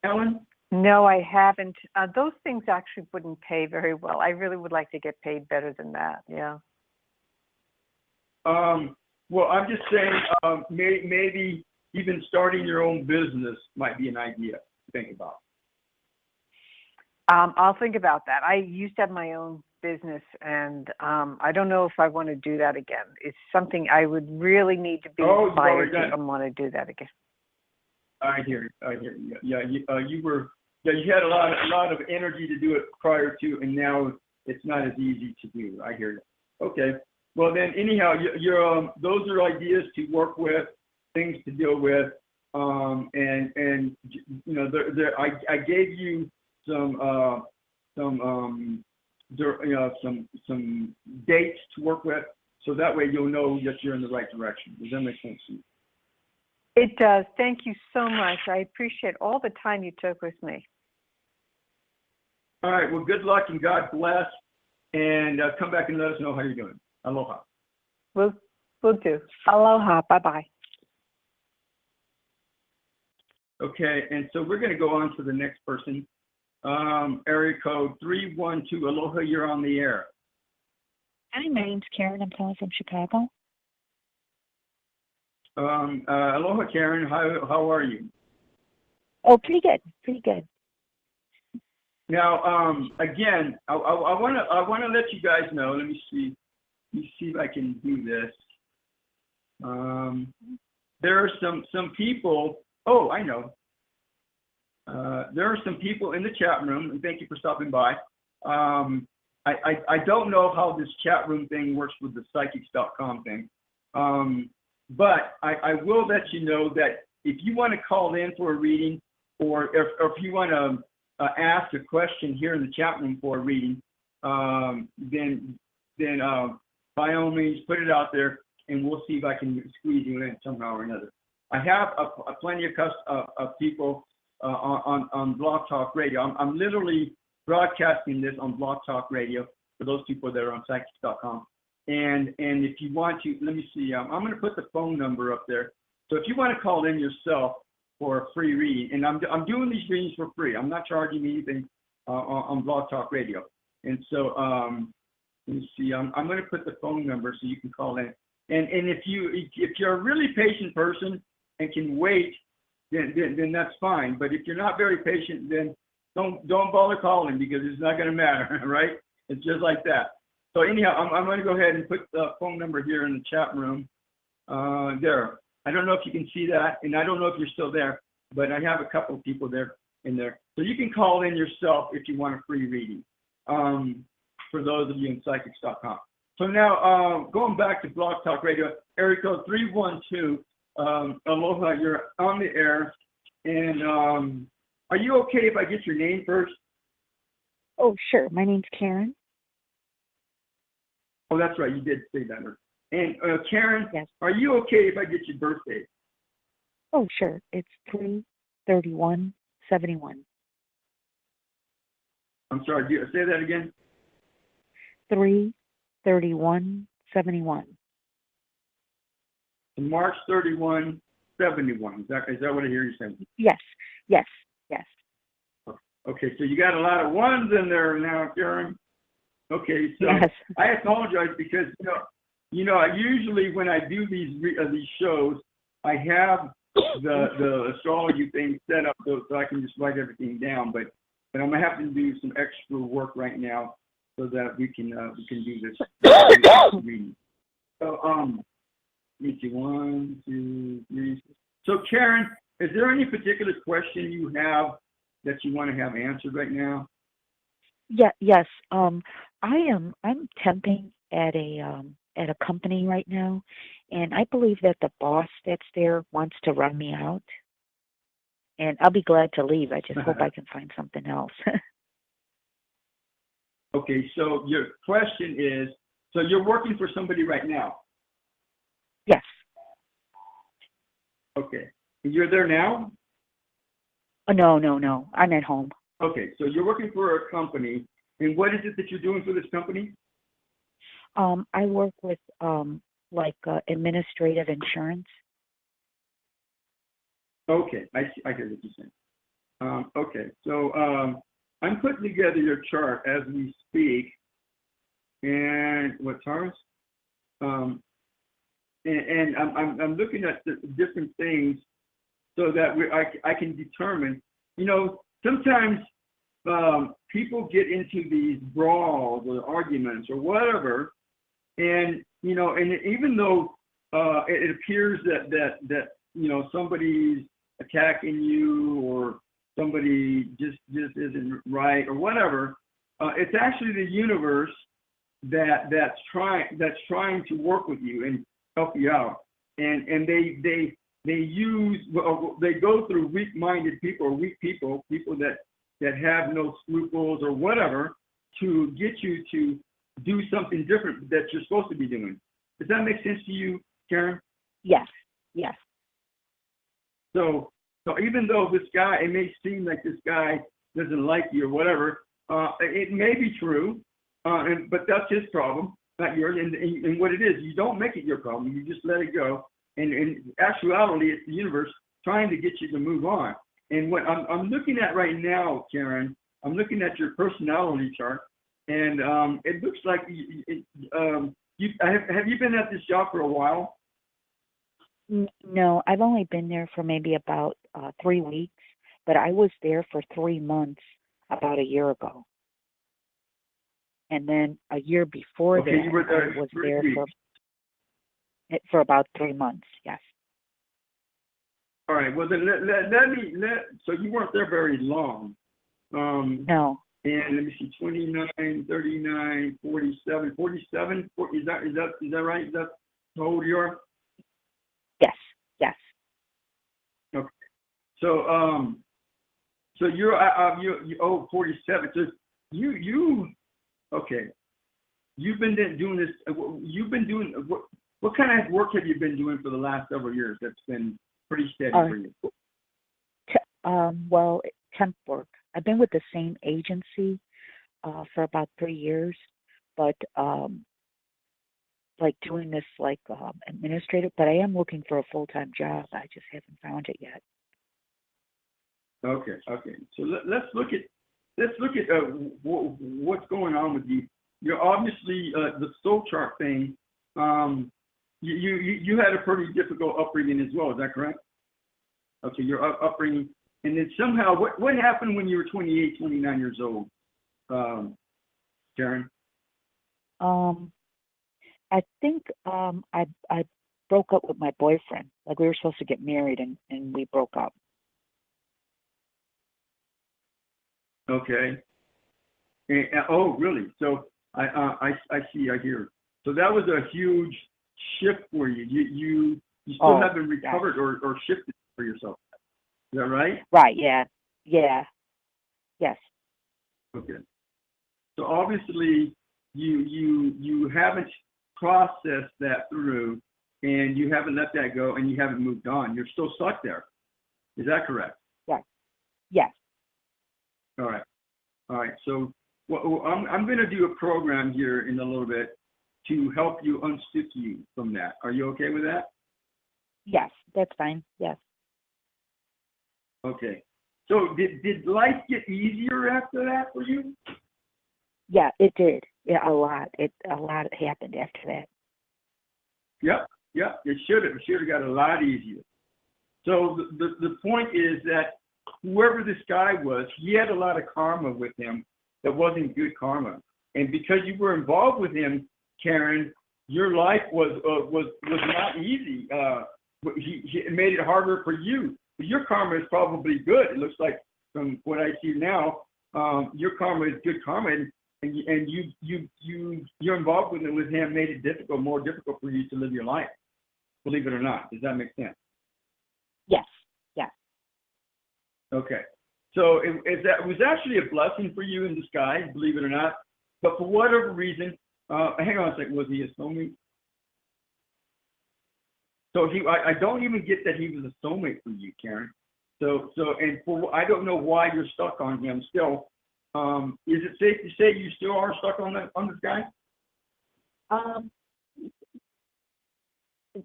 Ellen? No, I haven't. Those things actually wouldn't pay very well. I really would like to get paid better than that, yeah. Well, I'm just saying maybe even starting your own business might be an idea to think about. I'll think about that. I used to have my own business, and I don't know if I want to do that again. It's something I would really need to be inspired to want to do that again. I hear you. Yeah, you had a lot of energy to do it prior to, and now it's not as easy to do. I hear you. Okay. Well, then, anyhow, those are ideas to work with, things to deal with, and you know, I gave you some dates to work with, so that way you'll know that you're in the right direction. Does that make sense to you? It does. Thank you so much. I appreciate all the time you took with me. All right. Well, good luck and God bless. And come back and let us know how you're doing. Aloha. Will do. Aloha. Bye-bye. Okay. And so we're going to go on to the next person. Area code 312. Aloha, you're on the air. Hi, my name's Karen. I'm calling from Chicago. Aloha, Karen. How are you? Oh, pretty good. Now, again, I want to let you guys know. Let me see if I can do this. There are some people. Oh, I know. There are some people in the chat room, and thank you for stopping by. I don't know how this chat room thing works with the psychics.com thing, but I will let you know that if you want to call in for a reading, or if you want to ask a question here in the chat room for a reading, then by all means put it out there, and we'll see if I can squeeze you in somehow or another. I have plenty of people on Blog Talk Radio. I'm literally broadcasting this on Blog Talk Radio for those people that are on psychics.com. And if you want to, let me see, I'm going to put the phone number up there. So if you want to call in yourself for a free reading, and I'm doing these readings for free. I'm not charging anything on Blog Talk Radio. And so let me see, I'm going to put the phone number so you can call in. And if you're a really patient person and can wait, then that's fine. But if you're not very patient, then don't bother calling, because it's not going to matter, right? It's just like that. So anyhow, I'm going to go ahead and put the phone number here in the chat room. There. I don't know if you can see that, and I don't know if you're still there, but I have a couple of people there in there. So you can call in yourself if you want a free reading, for those of you in psychics.com. So now, going back to Blog Talk Radio, area code 312, Aloha, you're on the air. And are you okay if I get your name first? Oh, sure. My name's Karen. Oh, that's right. You did say that. And Karen, yes. Are you okay if I get your birthday? Oh, sure. It's 3/31/71. I'm sorry. Say that again. 3/31/71. March 31, 71. Is that what I hear you saying? Yes, yes, yes. Okay, so you got a lot of ones in there now, Karen. Okay, so Yes. I apologize because usually when I do these shows, I have the astrology thing set up so I can just write everything down. But I'm gonna have to do some extra work right now so that we can do this reading. So let me see, 1, 2, 3. So Karen, is there any particular question you have that you want to have answered right now? Yeah, yes. I'm temping at a company right now, and I believe that the boss that's there wants to run me out. And I'll be glad to leave. I just hope I can find something else. Okay, so your question is, so you're working for somebody right now? Yes. Okay. You're there now? Oh, no. I'm at home. Okay, so you're working for a company, and what is it that you're doing for this company? I work with administrative insurance. Okay, I see. I hear what you're saying. Okay, so I'm putting together your chart as we speak, and what's ours? And I'm looking at the different things so that I can determine. Sometimes people get into these brawls or arguments or whatever, and even though it appears that somebody's attacking you or somebody just isn't right or whatever, it's actually the universe that's trying to work with you and help you out, and they go through weak-minded people or weak people that have no scruples or whatever to get you to do something different that you're supposed to be doing. Does that make sense to you, Karen? Yes. So even though it may seem like this guy doesn't like you or whatever, it may be true, but that's his problem, not yours. And what it is, you don't make it your problem. You just let it go. And in actuality, it's the universe trying to get you to move on. And what I'm looking at right now, Karen, I'm looking at your personality chart, and it looks like have you been at this job for a while? No, I've only been there for maybe about 3 weeks, but I was there for 3 months about a year ago. And then a year before that, you were there I was for there 3 weeks. for about 3 months, yes. All right, well, then so you weren't there very long. No. And let me see, 29, 39, 47, 47, is that right? Is that how old you are? Yes. Okay. So you're 47. So you okay. You've been doing this. You've been doing what kind of work have you been doing for the last several years? That's been pretty steady for you. Well, temp work. I've been with the same agency for about 3 years, but doing this administrative. But I am looking for a full-time job. I just haven't found it yet. Okay. So let's look at what's going on with you. You're obviously the soul chart thing. You had a pretty difficult upbringing as well. Is that correct? Okay, your upbringing, and then somehow what happened when you were 28, 29 years old, Karen? I think I broke up with my boyfriend. Like, we were supposed to get married, and we broke up. Okay. Oh, really? So I see. I hear. So that was a huge shift for you. You still haven't recovered or shifted for yourself. Is that right? Right. Yeah. Yes. Okay. So obviously you haven't processed that through, and you haven't let that go, and you haven't moved on. You're still stuck there. Is that correct? Yes. All right. So I'm going to do a program here in a little bit to help you unstick you from that. Are you okay with that? Yes, that's fine. Yes. Okay. So did life get easier after that for you? Yeah, it did. Yeah, a lot. A lot happened after that. Yep. It should have got a lot easier. So the point is that whoever this guy was, he had a lot of karma with him that wasn't good karma. And because you were involved with him, Karen, your life was not easy. He made it harder for you. But your karma is probably good. It looks like from what I see now, your karma is good karma, and your involvement with him made it more difficult for you to live your life. Believe it or not, does that make sense? Yes. Yes. Okay. So it was actually a blessing for you in disguise, believe it or not. But for whatever reason, hang on a second, was he a soulmate? So I don't even get that he was a soulmate for you, Karen. I don't know why you're stuck on him still. Is it safe to say you still are stuck on this guy?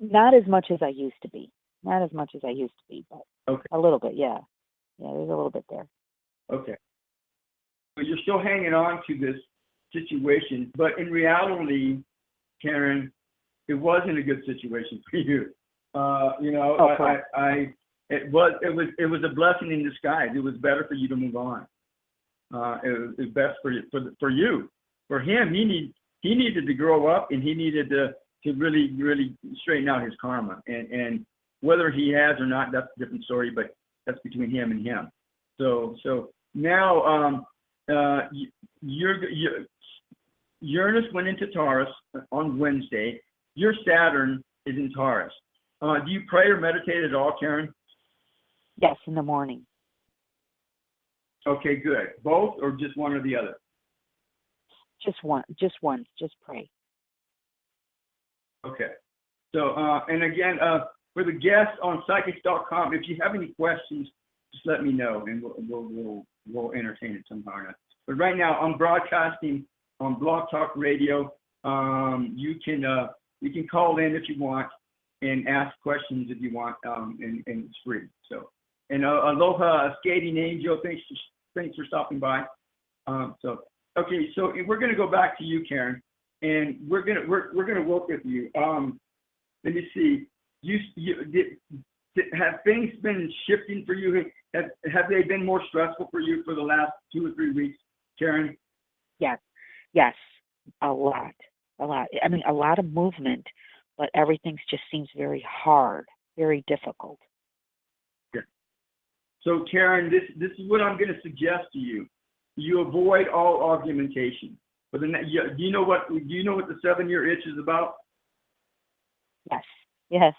Not as much as I used to be. Not as much as I used to be, but Okay. a little bit, yeah. Yeah, there's a little bit there. Okay. So you're still hanging on to this situation, but in reality, Karen, it wasn't a good situation for you. Okay. It was a blessing in disguise. It was better for you to move on. It was best for you. For him, he needed to grow up, and he needed to really, really straighten out his karma. And whether he has or not, that's a different story, but that's between him and him. So now Uranus went into Taurus on Wednesday. Your Saturn is in Taurus. Do you pray or meditate at all, Karen? Yes, in the morning. Okay, good. Both or just one or the other? Just one. Just pray. Okay. So, and again, for the guests on psychics.com, if you have any questions, just let me know, and we'll entertain it somehow or not. But right now, I'm broadcasting on Blog Talk Radio. You can call in if you want and ask questions if you want, and it's free. So, and Aloha, Skating Angel, thanks for stopping by. Okay, so we're gonna go back to you, Karen, and we're gonna work with you. Let me see. Have things been shifting for you? Have they been more stressful for you for the last 2 or 3 weeks, Karen? Yes, a lot. I mean, a lot of movement, but everything just seems very hard, very difficult. Okay. So, Karen, this is what I'm going to suggest to you. You avoid all argumentation. Do you know what the 7-year itch is about? Yes.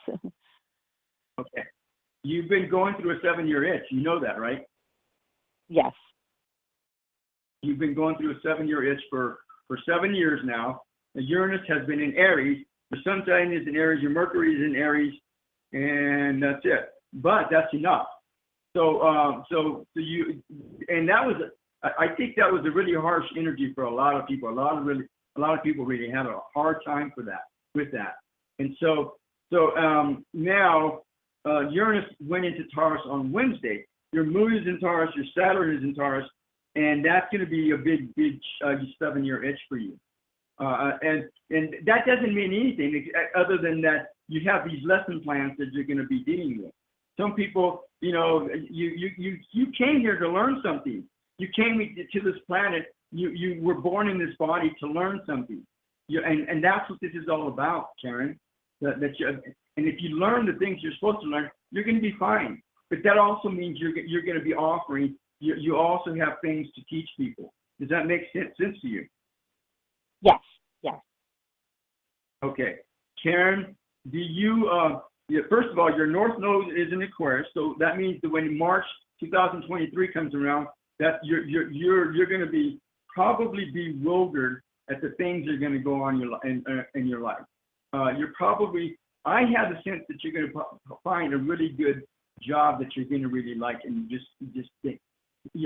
Okay. You've been going through a 7-year itch. You know that, right? Yes. You've been going through a 7-year itch for 7 years now. Uranus has been in Aries. The sun sign is in Aries. Your Mercury is in Aries, and that's it. But that's enough. So you, and that was, I think that was a really harsh energy for a lot of people. A lot of people really had a hard time with that. And so now Uranus went into Taurus on Wednesday. Your Moon is in Taurus. Your Saturn is in Taurus. And that's going to be a big 7-year itch for you. And that doesn't mean anything other than that you have these lesson plans that you're going to be dealing with. Some people, you came here to learn something. You came to this planet. You were born in this body to learn something. And that's what this is all about, Karen. And if you learn the things you're supposed to learn, you're going to be fine. But that also means you're going to be offering. You also have things to teach people. Does that make sense to you? Yes. Okay. Karen, do you, first of all, your North Node is in Aquarius, so that means that when March 2023 comes around, that you're going to be probably bewildered at the things that are going to go on in your life. I have the sense that you're going to find a really good job that you're going to really like, and just think.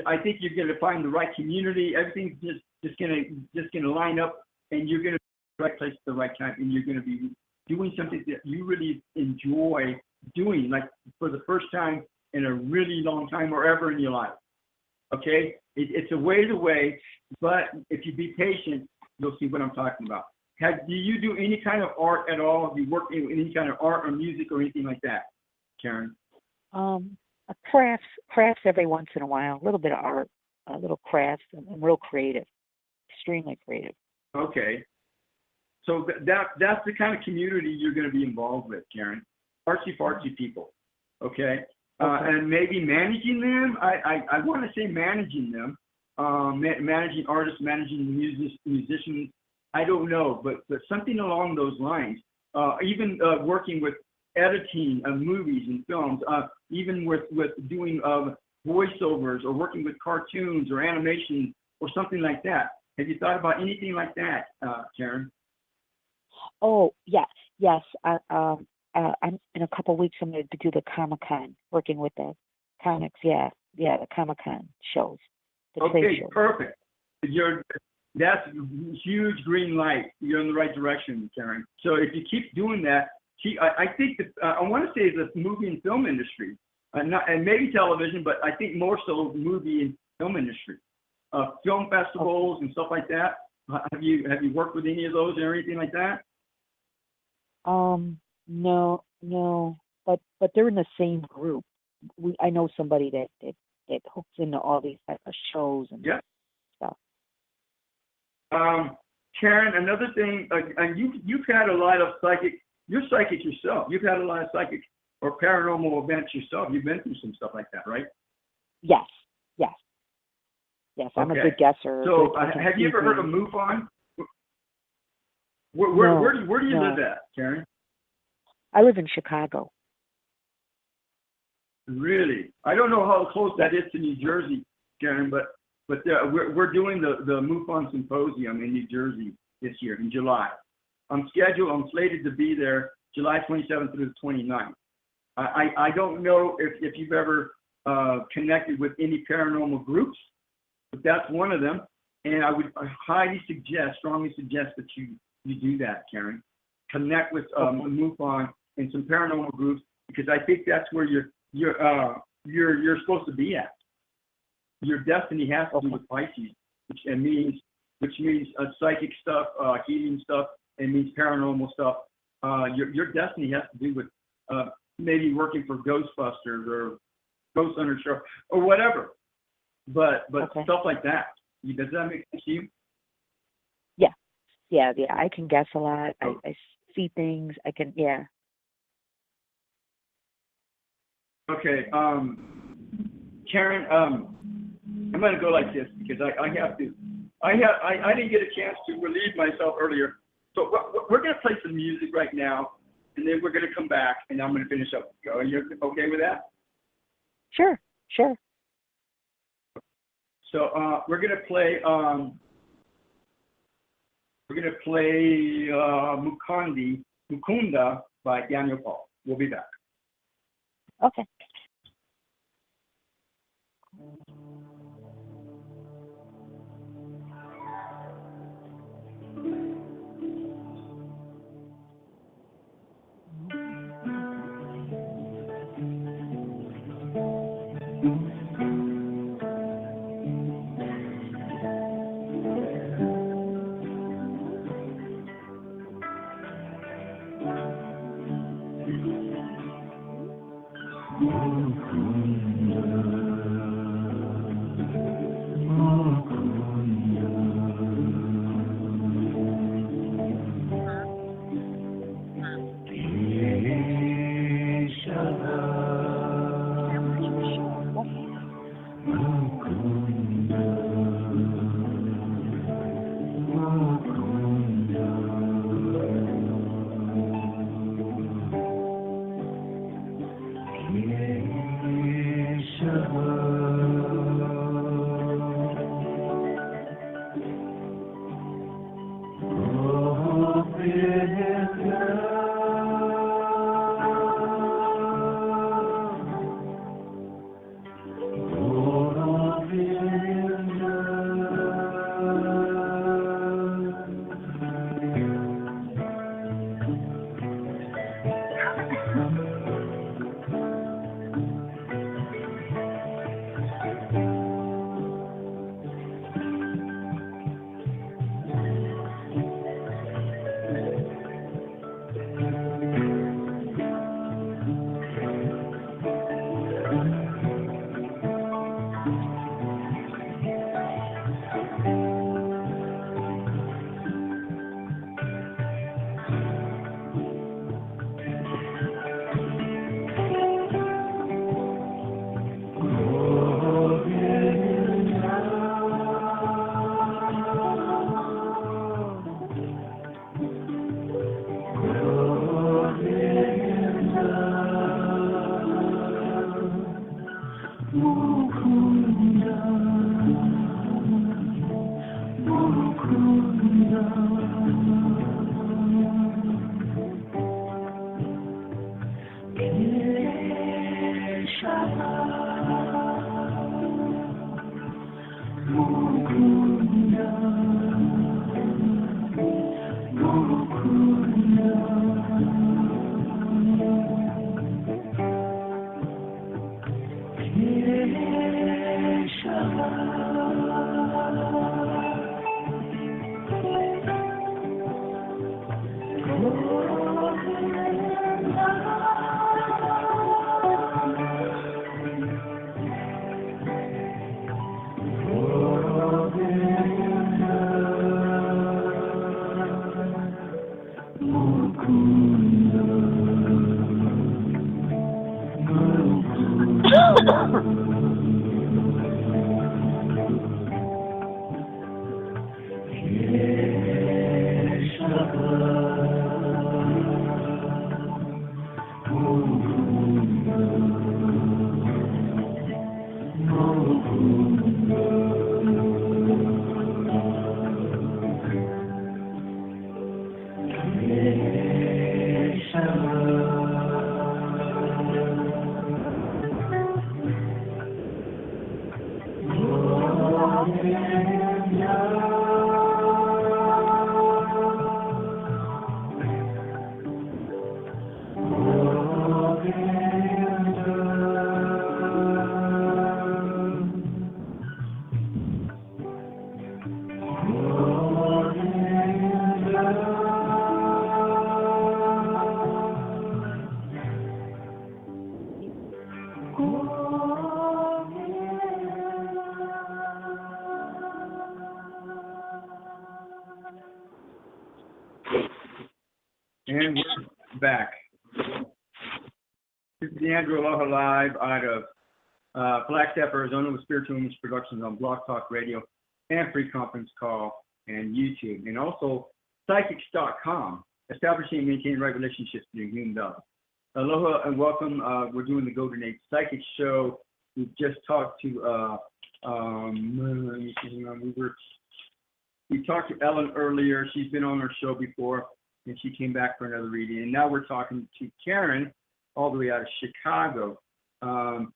I think you're going to find the right community. Everything's just going to line up, and you're going to be in the right place at the right time, and you're going to be doing something that you really enjoy doing, like for the first time in a really long time or ever in your life. Okay? It's a ways away, but if you be patient, you'll see what I'm talking about. Do you do any kind of art at all? Do you work in any kind of art or music or anything like that, Karen? Crafts every once in a while, a little bit of art, a little crafts. I'm real creative, extremely creative. Okay. So that's the kind of community you're going to be involved with, Karen. Artsy-fartsy people, okay? And maybe managing them. I want to say managing them, managing artists, managing musicians. I don't know, but something along those lines. Even working with editing of movies and films, even with doing voiceovers or working with cartoons or animation or something like that. Have you thought about anything like that, Karen? Oh, yes. I'm in a couple of weeks. I'm going to do the Comic-Con, working with the comics. Yeah, the Comic-Con shows. Okay, perfect. That's huge green light. You're in the right direction, Karen. So if you keep doing that, I think that I want to say the movie and film industry, and maybe television, but I think more so movie and film industry, film festivals and stuff like that. Have you worked with any of those or anything like that? No, but they're in the same group. I know somebody that hooks into all these type of shows and stuff. Karen, another thing, and you've had a lot of you're psychic yourself. You've had a lot of psychic or paranormal events yourself. You've been through some stuff like that, right? Yes. I'm a good guesser. So have you ever heard of MUFON? Where do you live at, Karen? I live in Chicago. Really? I don't know how close that is to New Jersey, Karen, but we're doing the MUFON Symposium in New Jersey this year in July. I'm slated to be there July 27th through the 29th. I don't know if you've ever connected with any paranormal groups, but that's one of them. And I would strongly suggest that you do that, Karen. Connect with MUFON and some paranormal groups, because I think that's where you're supposed to be at. Your destiny has to do with Pisces, which means psychic stuff, healing stuff, and means paranormal stuff. Your destiny has to do with maybe working for Ghostbusters or Ghost Hunter Show or whatever. But stuff like that. Does that make sense to you? Yeah. I can guess a lot. I see things. I can. Yeah. Okay, Karen. I'm going to go like this because I have to. I didn't get a chance to relieve myself earlier. So we're going to play some music right now, and then we're going to come back, and I'm going to finish up. Are you okay with that? Sure. So we're going to play. Mukunda by Daniel Paul. We'll be back. Okay. Shabbat. And we're back. This is Andrew Aloha live out of Flagstaff, Arizona with Spiritual Image Productions on BlogTalkRadio and Free Conference Call and YouTube. And also Psychics.com, establishing and maintaining right relationships through human development. Aloha and welcome. We're doing the Golden Age Psychic Show. We just talked to, we talked to Ellen earlier. She's been on our show before, and she came back for another reading. And now we're talking to Karen, all the way out of Chicago.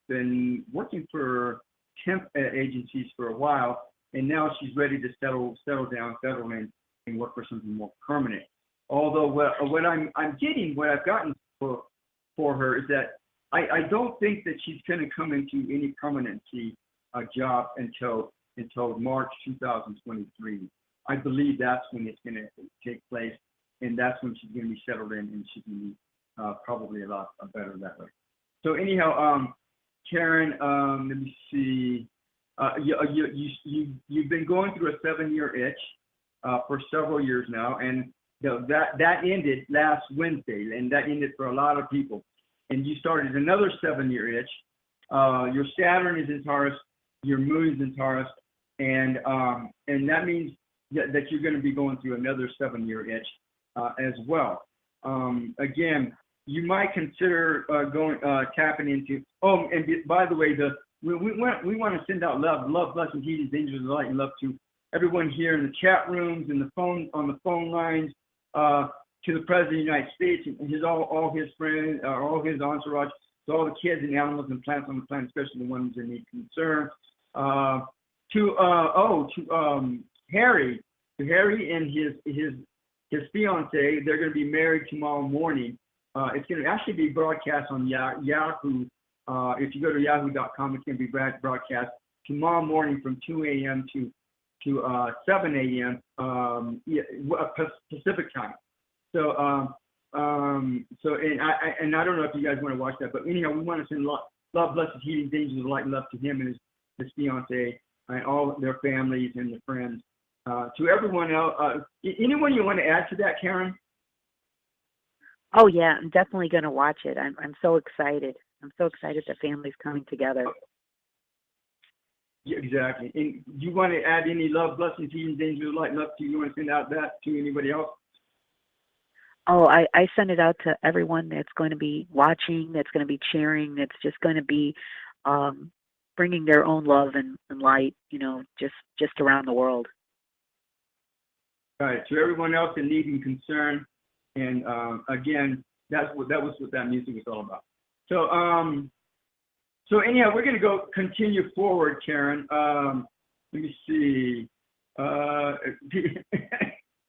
Been working for temp agencies for a while, and now she's ready to settle down, settle in, and work for something more permanent. Although what I've gotten for her is that I don't think that she's going to come into any permanency job until March 2023. I believe that's when it's going to take place, and that's when she's going to be settled in, and she's going to be probably a lot better that way. So anyhow, Karen, let me see. You've been going through a 7-year itch for several years now, and that ended last Wednesday, and that ended for a lot of people. And you started another 7-year itch. Your Saturn is in Taurus, your Moon is in Taurus, and that means that you're going to be going through another 7-year itch as well. Again, you might consider tapping into. Oh, and by the way, we want to send out love, blessings, healings, angels, light, and love to everyone here in the chat rooms, in the phone lines, to the President of the United States and all his friends, all his entourage, to all the kids and animals and plants on the planet, especially the ones that need concern. To Harry and his fiance, they're going to be married tomorrow morning. It's going to actually be broadcast on Yahoo. If you go to yahoo.com, it's going to be broadcast tomorrow morning from 2 a.m. to 7 a.m. Pacific time. So and I don't know if you guys want to watch that, but anyhow, we want to send love, blessings, healings, angels, light, and love to him and his fiance and all their families and their friends. To everyone else, anyone you want to add to that, Karen? Oh yeah, I'm definitely going to watch it. I'm so excited. I'm so excited the family's coming together. Yeah, exactly. And you want to add any love, blessings, healings, angels, light, and love to you? You want to send out that to anybody else? Oh, I send it out to everyone that's going to be watching, that's going to be cheering, that's just going to be bringing their own love and light, just around the world. All right. To everyone else in need and concern, and again, that was what that music was all about. So anyhow, we're going to continue forward, Karen. Let me see.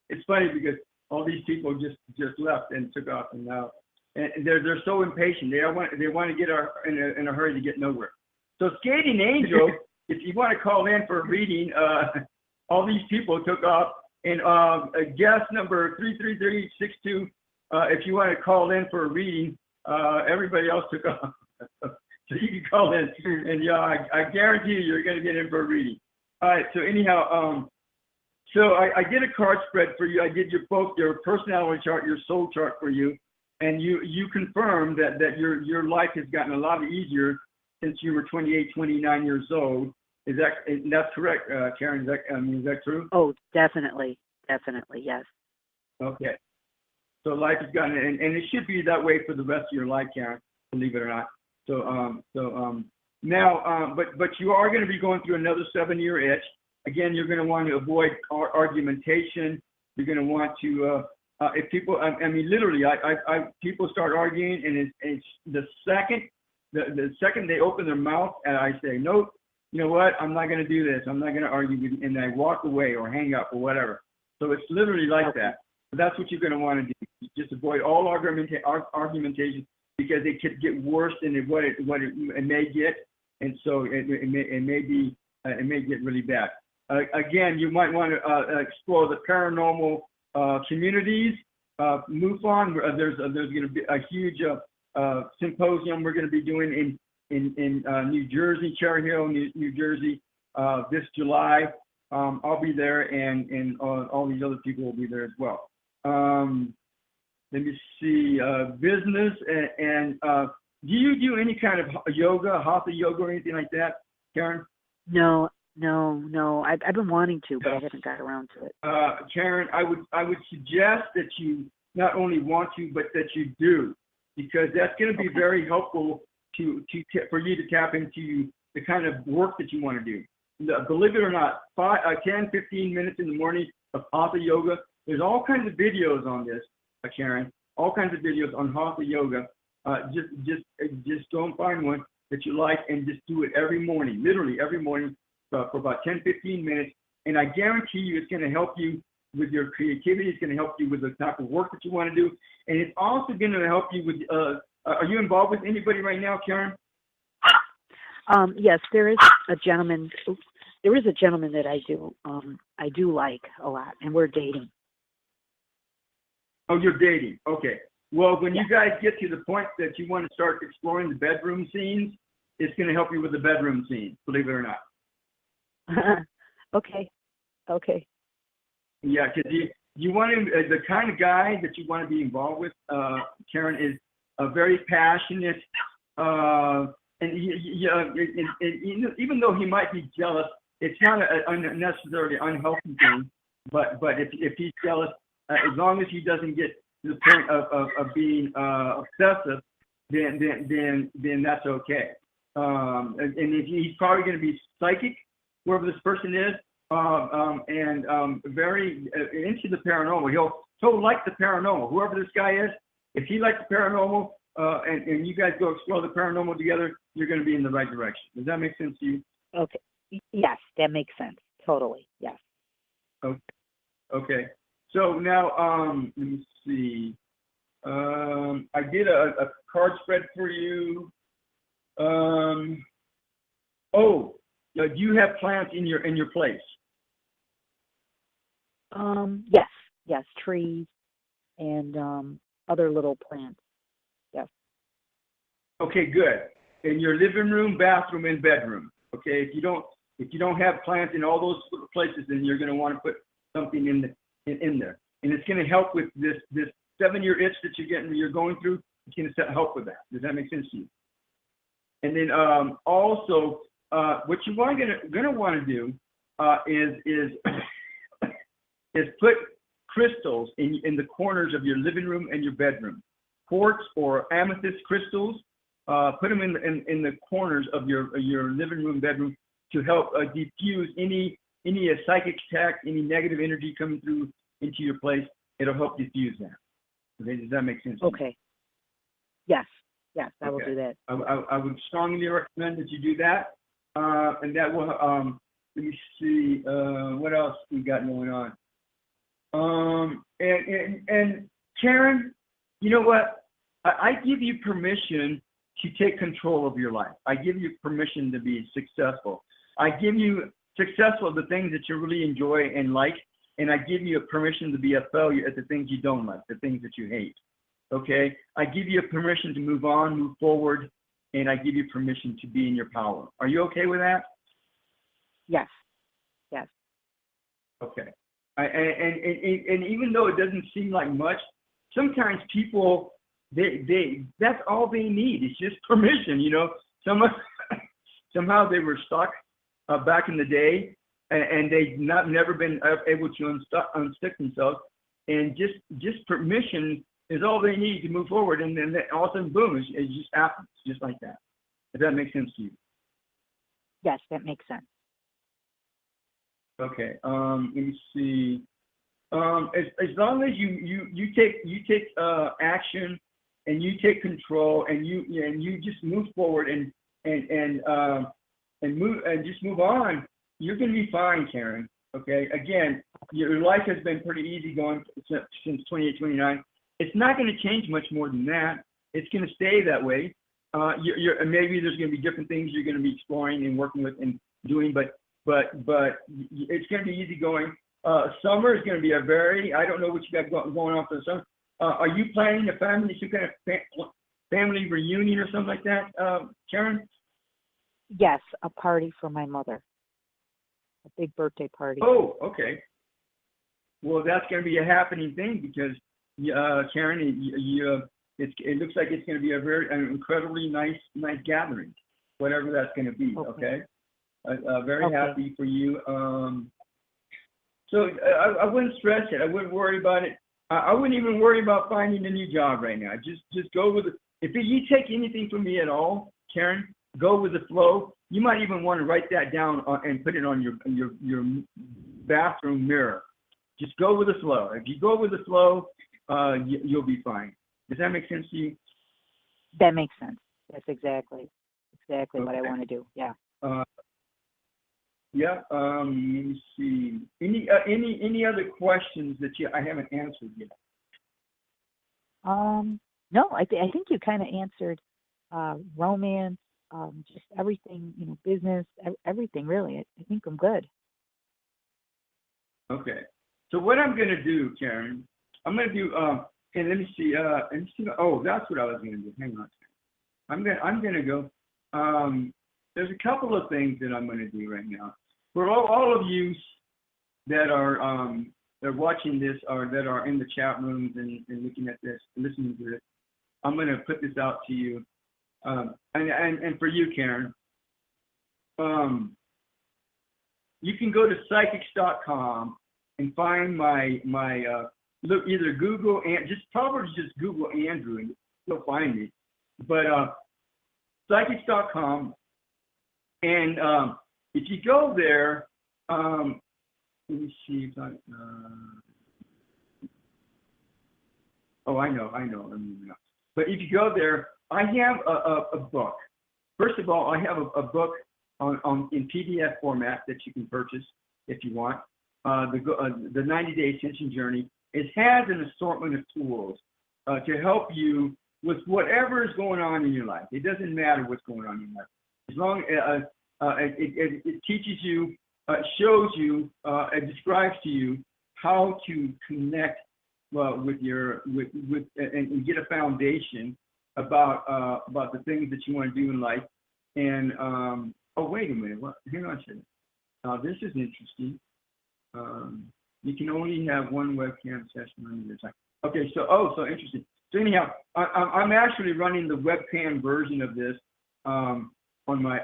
It's funny because all these people just left and took off, and now they're so impatient. They want to get in a hurry to get nowhere. So Skating Angel, if you want to call in for a reading, all these people took off, and guest number 33362. If you want to call in for a reading, everybody else took off. So you can call in, and I guarantee you're going to get in for a reading. All right. So anyhow, so I did a card spread for you. I did both your personality chart, your soul chart for you, and you confirmed that your life has gotten a lot easier since you were 28, 29 years old. That's correct, Karen? Is that true? Oh, definitely, yes. Okay. So life has gotten, and it should be that way for the rest of your life, Karen, believe it or not. Now, but you are going to be going through another 7-year itch. Again, you're going to want to avoid argumentation. You're going to want to, if people, I mean, literally, people start arguing, and it's the second they open their mouth, and I say, nope, you know what? I'm not going to do this. I'm not going to argue with you, and I walk away or hang up or whatever. So it's literally like that. But that's what you're going to want to do. Just avoid all argumentation, because it could get worse than what it may get, and so it may get really bad. Again, you might want to explore the paranormal communities. MUFON, there's going to be a huge symposium we're going to be doing in New Jersey, Cherry Hill, New Jersey, this July. I'll be there, and all these other people will be there as well. Let me see, business, and do you do any kind of yoga, hatha yoga, or anything like that, Karen? No. I've been wanting to, but I haven't got around to it. Karen, I would suggest that you not only want to, but that you do, because that's going to be very helpful for you to tap into the kind of work that you want to do. Believe it or not, 10, 15 minutes in the morning of hatha yoga. There's all kinds of videos on this, Karen. All kinds of videos on hatha yoga. Just go and find one that you like, and just do it every morning, literally every morning, for about 10, 15 minutes. And I guarantee you, it's going to help you with your creativity. It's going to help you with the type of work that you want to do, and it's also going to help you with. Are you involved with anybody right now, Karen? Yes, there is a gentleman. There is a gentleman that I do like a lot, and we're dating. Oh, you're dating. Okay. Well, when you guys get to the point that you want to start exploring the bedroom scenes, it's going to help you with the bedroom scenes, believe it or not. Okay. Yeah, because you want to, the kind of guy that you want to be involved with, Karen, is a very passionate, and even though he might be jealous, it's not a necessarily unhealthy thing. But if he's jealous, as long as he doesn't get to the point of being obsessive, then that's okay. And he's probably going to be psychic, whoever this person is, and very into the paranormal. He'll like the paranormal. Whoever this guy is, if he likes the paranormal, and you guys go explore the paranormal together, you're going to be in the right direction. Does that make sense to you? Okay. Yes, that makes sense. Totally. Yes. Okay. So now, let me see. I did a card spread for you. Do you have plants in your place? Yes, trees and other little plants. Yes. Okay, good. In your living room, bathroom, and bedroom. Okay, if you don't have plants in all those places, then you're going to want to put something in there, and it's going to help with this 7-year itch that you're going through. It's going to help with that. Does that make sense to you? And then also, what you're going to want to do is put crystals in the corners of your living room and your bedroom. Quartz or amethyst crystals. Put them in the corners of your living room, bedroom, to help diffuse any psychic attack, any negative energy coming through into your place. It'll help diffuse that. Okay, does that make sense? Okay. Yes, I will do that. I would strongly recommend that you do that, and that will. Let me see what else we got going on. And Karen, you know what? I give you permission to take control of your life. I give you permission to be successful. I give you successful at the things that you really enjoy and like, and I give you a permission to be a failure at the things you don't like, the things that you hate. Okay? I give you a permission to move on, move forward, and I give you permission to be in your power. Are you okay with that? Yes. Okay. And even though it doesn't seem like much, sometimes people, they that's all they need. It's just permission, you know. somehow they were stuck back in the day, and they've never been able to unstick themselves. And just permission is all they need to move forward, and then all of a sudden, boom, it just happens, just like that. If that makes sense to you. Yes, that makes sense. Okay. Let me see. As long as you take action, and you take control, and you just move forward and just move on, you're going to be fine, Karen. Okay. Again, your life has been pretty easy going since 28, 29. It's not going to change much more than that. It's going to stay that way. Maybe there's going to be different things you're going to be exploring and working with and doing, but it's going to be easy going. Summer is going to be I don't know what you got going on for the summer. Are you planning some kind of family reunion or something like that, Karen? Yes, a party for my mother. A big birthday party. Oh, okay. Well, that's going to be a happening thing because, Karen, it looks like it's going to be an incredibly nice gathering, whatever that's going to be. Okay. Very happy for you. So I wouldn't stress it. I wouldn't worry about it. I wouldn't even worry about finding a new job right now. Just go with it. If you take anything from me at all, Karen, go with the flow. You might even want to write that down and put it on your bathroom mirror. Just go with the flow. If you go with the flow, you'll be fine. Does that make sense to you? That makes sense. That's exactly what I want to do. Yeah. Yeah. Let me see. Any other questions that I haven't answered yet? No, I think you kind of answered romance, just everything, business, everything really. I think I'm good. Okay. So what I'm going to do, Karen, I'm going to do. Okay, let me see. Oh, that's what I was going to do. Hang on. I'm going to go. There's a couple of things that I'm going to do right now. For all of you that are watching this or that are in the chat rooms and looking at this, listening to this, I'm going to put this out to you. And for you, Karen, you can go to psychics.com and find my look, either Google and just Google Andrew and you'll find me. But psychics.com, and if you go there, let me see if I. Oh, I know. But if you go there, I have a book. First of all, I have a book in PDF format that you can purchase if you want. The 90-day Ascension Journey. It has an assortment of tools to help you with whatever is going on in your life. It doesn't matter what's going on in your life. As long as it teaches you, shows you, it describes to you how to connect with and get a foundation about the things that you want to do in life. And oh, wait a minute. Hang on a second. This is interesting. You can only have one webcam session at a time. Okay, so interesting. So anyhow, I'm actually running the webcam version of this on my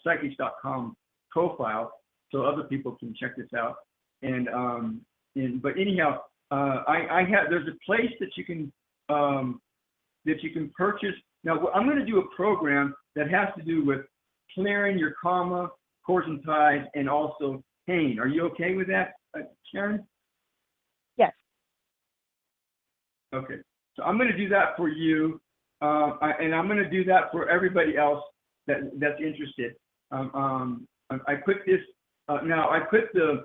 psychics.com profile, so other people can check this out. But anyhow, there's a place that you can purchase. Now I'm going to do a program that has to do with clearing your karma, cords and ties, and also pain. Are you okay with that, Karen? Yes. Okay. So I'm going to do that for you, and I'm going to do that for everybody else that's interested. I put this now. I put the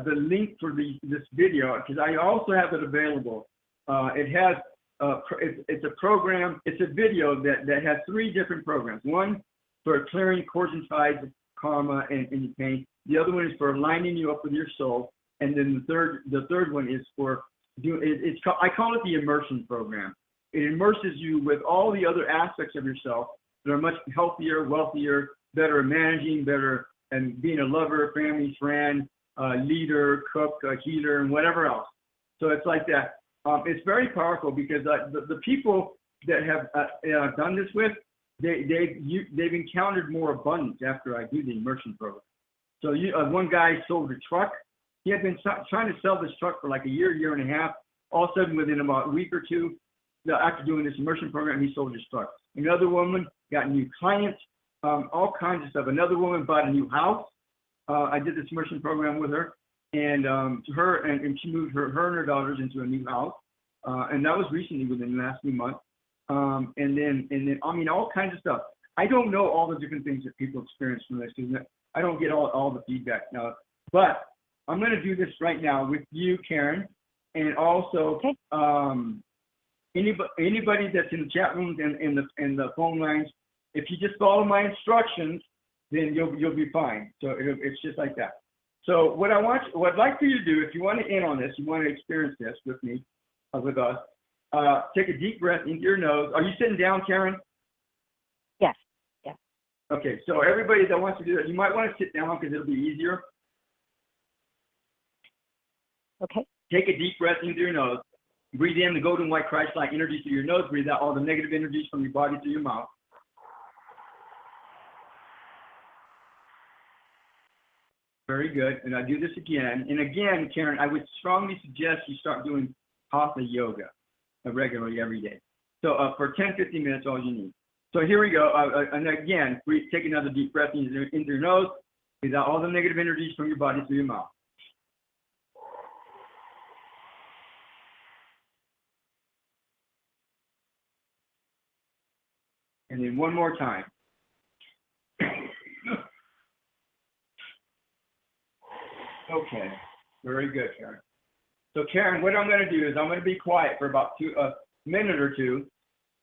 link for this video because I also have it available. It has it's a program. It's a video that has 3 different programs. One for clearing cords and ties, karma, and your pain. The other one is for lining you up with your soul, and then the third one is for I call it the immersion program. It immerses you with all the other aspects of yourself that are much healthier, wealthier, better at managing, better and being a lover, family, friend, leader, cook, healer, and whatever else. So it's like that. It's very powerful because the people that have done this with, they've encountered more abundance after I do the immersion program. So one guy sold a truck. He had been trying to sell this truck for like a year and a half. All of a sudden, within about a week or two, after doing this immersion program, he sold his truck. Another woman got new clients, all kinds of stuff. Another woman bought a new house. I did this immersion program with her, and she moved her and her daughters into a new house, and that was recently within the last few months. And then I mean, all kinds of stuff. I don't know all the different things that people experience from this because I don't get all the feedback now. But I'm going to do this right now with you, Karen, and also anybody that's in the chat rooms and the phone lines. If you just follow my instructions, then you'll be fine. So it's just like that. So what I'd like for you to do, if you want to in on this, you want to experience this with me, with us, take a deep breath into your nose. Are you sitting down, Karen? Yes. Yeah. Okay. So everybody that wants to do that, you might want to sit down because it'll be easier. Okay. Take a deep breath into your nose. Breathe in the golden white Christ-like energy through your nose. Breathe out all the negative energies from your body through your mouth. Very good. And I do this again. And again, Karen, I would strongly suggest you start doing hatha yoga regularly every day. So for 10, 15 minutes, all you need. So here we go. And again, take another deep breath into your nose. Breathe out all the negative energies from your body through your mouth. And then one more time. Okay, very good, Karen. So Karen, what I'm going to do is I'm going to be quiet for about a minute or two,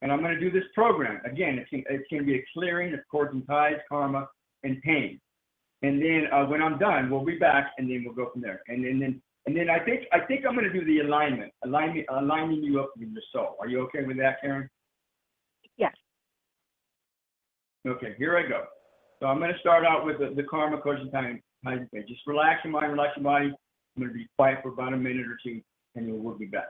and I'm going to do this program. Again, it's going to be a clearing of cords and ties, karma, and pain. And then when I'm done, we'll be back, and then we'll go from there. And then I think I'm going to do the aligning you up with your soul. Are you okay with that, Karen? Yes. Okay, here I go. So I'm going to start out with the karma, cords and ties. Just relax your mind, relax your body. I'm going to be quiet for about a minute or two, and then we'll be back.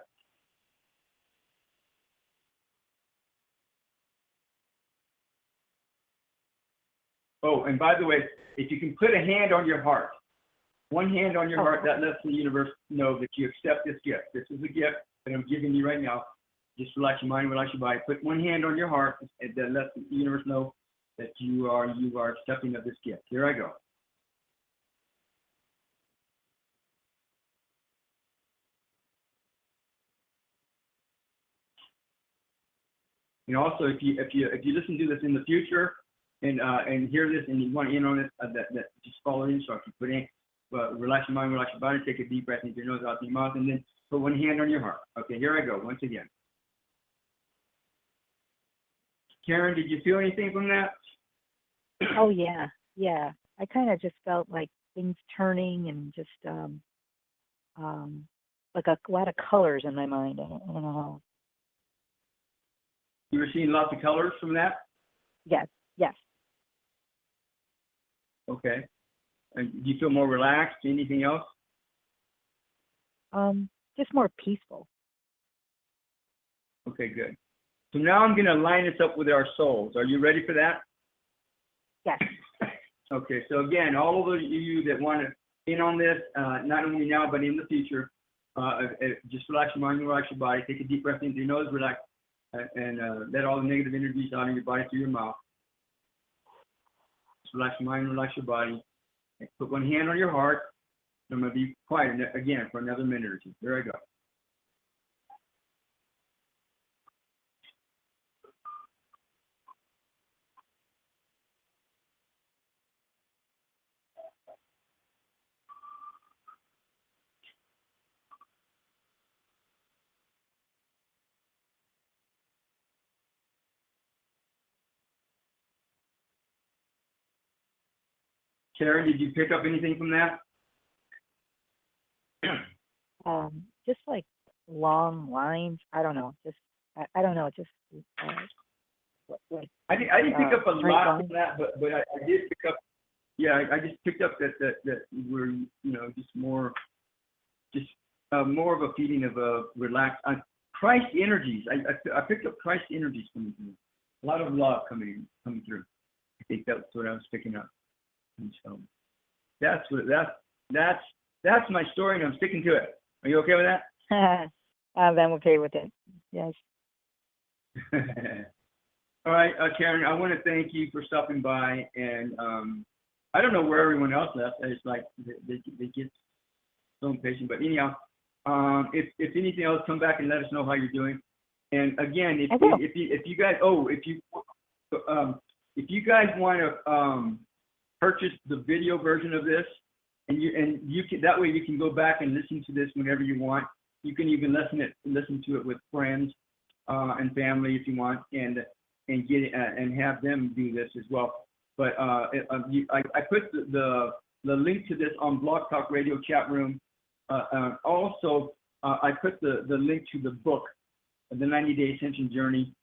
Oh, and by the way, if you can put a hand on your heart, one hand on your heart, that lets the universe know that you accept this gift. This is a gift that I'm giving you right now. Just relax your mind, relax your body. Put one hand on your heart, and that lets the universe know that you are accepting of this gift. Here I go. And also, if you listen to this in the future and hear this and you want to in on it, that just follow the instructions. Put in, relax your mind, relax your body. Take a deep breath into your nose, out through your mouth, and then put one hand on your heart. Okay, here I go once again. Karen, did you feel anything from that? Oh yeah. I kind of just felt like things turning and just like a lot of colors in my mind. I don't know how. You were seeing lots of colors from that? Yes. Okay. And do you feel more relaxed? Anything else? Just more peaceful. Okay, good. So now I'm going to line this up with our souls. Are you ready for that? Yes. Okay, so again, all of you that want to in on this, not only now but in the future, just relax your mind, relax your body. Take a deep breath into your nose, relax. And let all the negative energies out of your body through your mouth. Just relax your mind, relax your body. And put one hand on your heart. I'm going to be quiet again for another minute or two. Here I go. Karen, did you pick up anything from that? Just like long lines. I don't know. I don't know. Just like. I didn't pick up a lot lines. from that, but I did pick up. Yeah, I just picked up that we're just more of a feeling of a relaxed Christ energies. I picked up Christ energies from you. lot of love coming through. I think that's what I was picking up. And so that's my story, and I'm sticking to it. Are you okay with that? I'm okay with it. Yes. All right, Karen, I want to thank you for stopping by, and I don't know where everyone else left. It's like they get so impatient, but anyhow, if anything else, come back and let us know how you're doing. And again, if you guys want to purchase the video version of this, and you can, that way you can go back and listen to this whenever you want. You can even listen to it with friends and family if you want, and get it, and have them do this as well. But I put the link to this on Blog Talk Radio chat room. Also, I put the link to the book, The 90-Day Ascension Journey.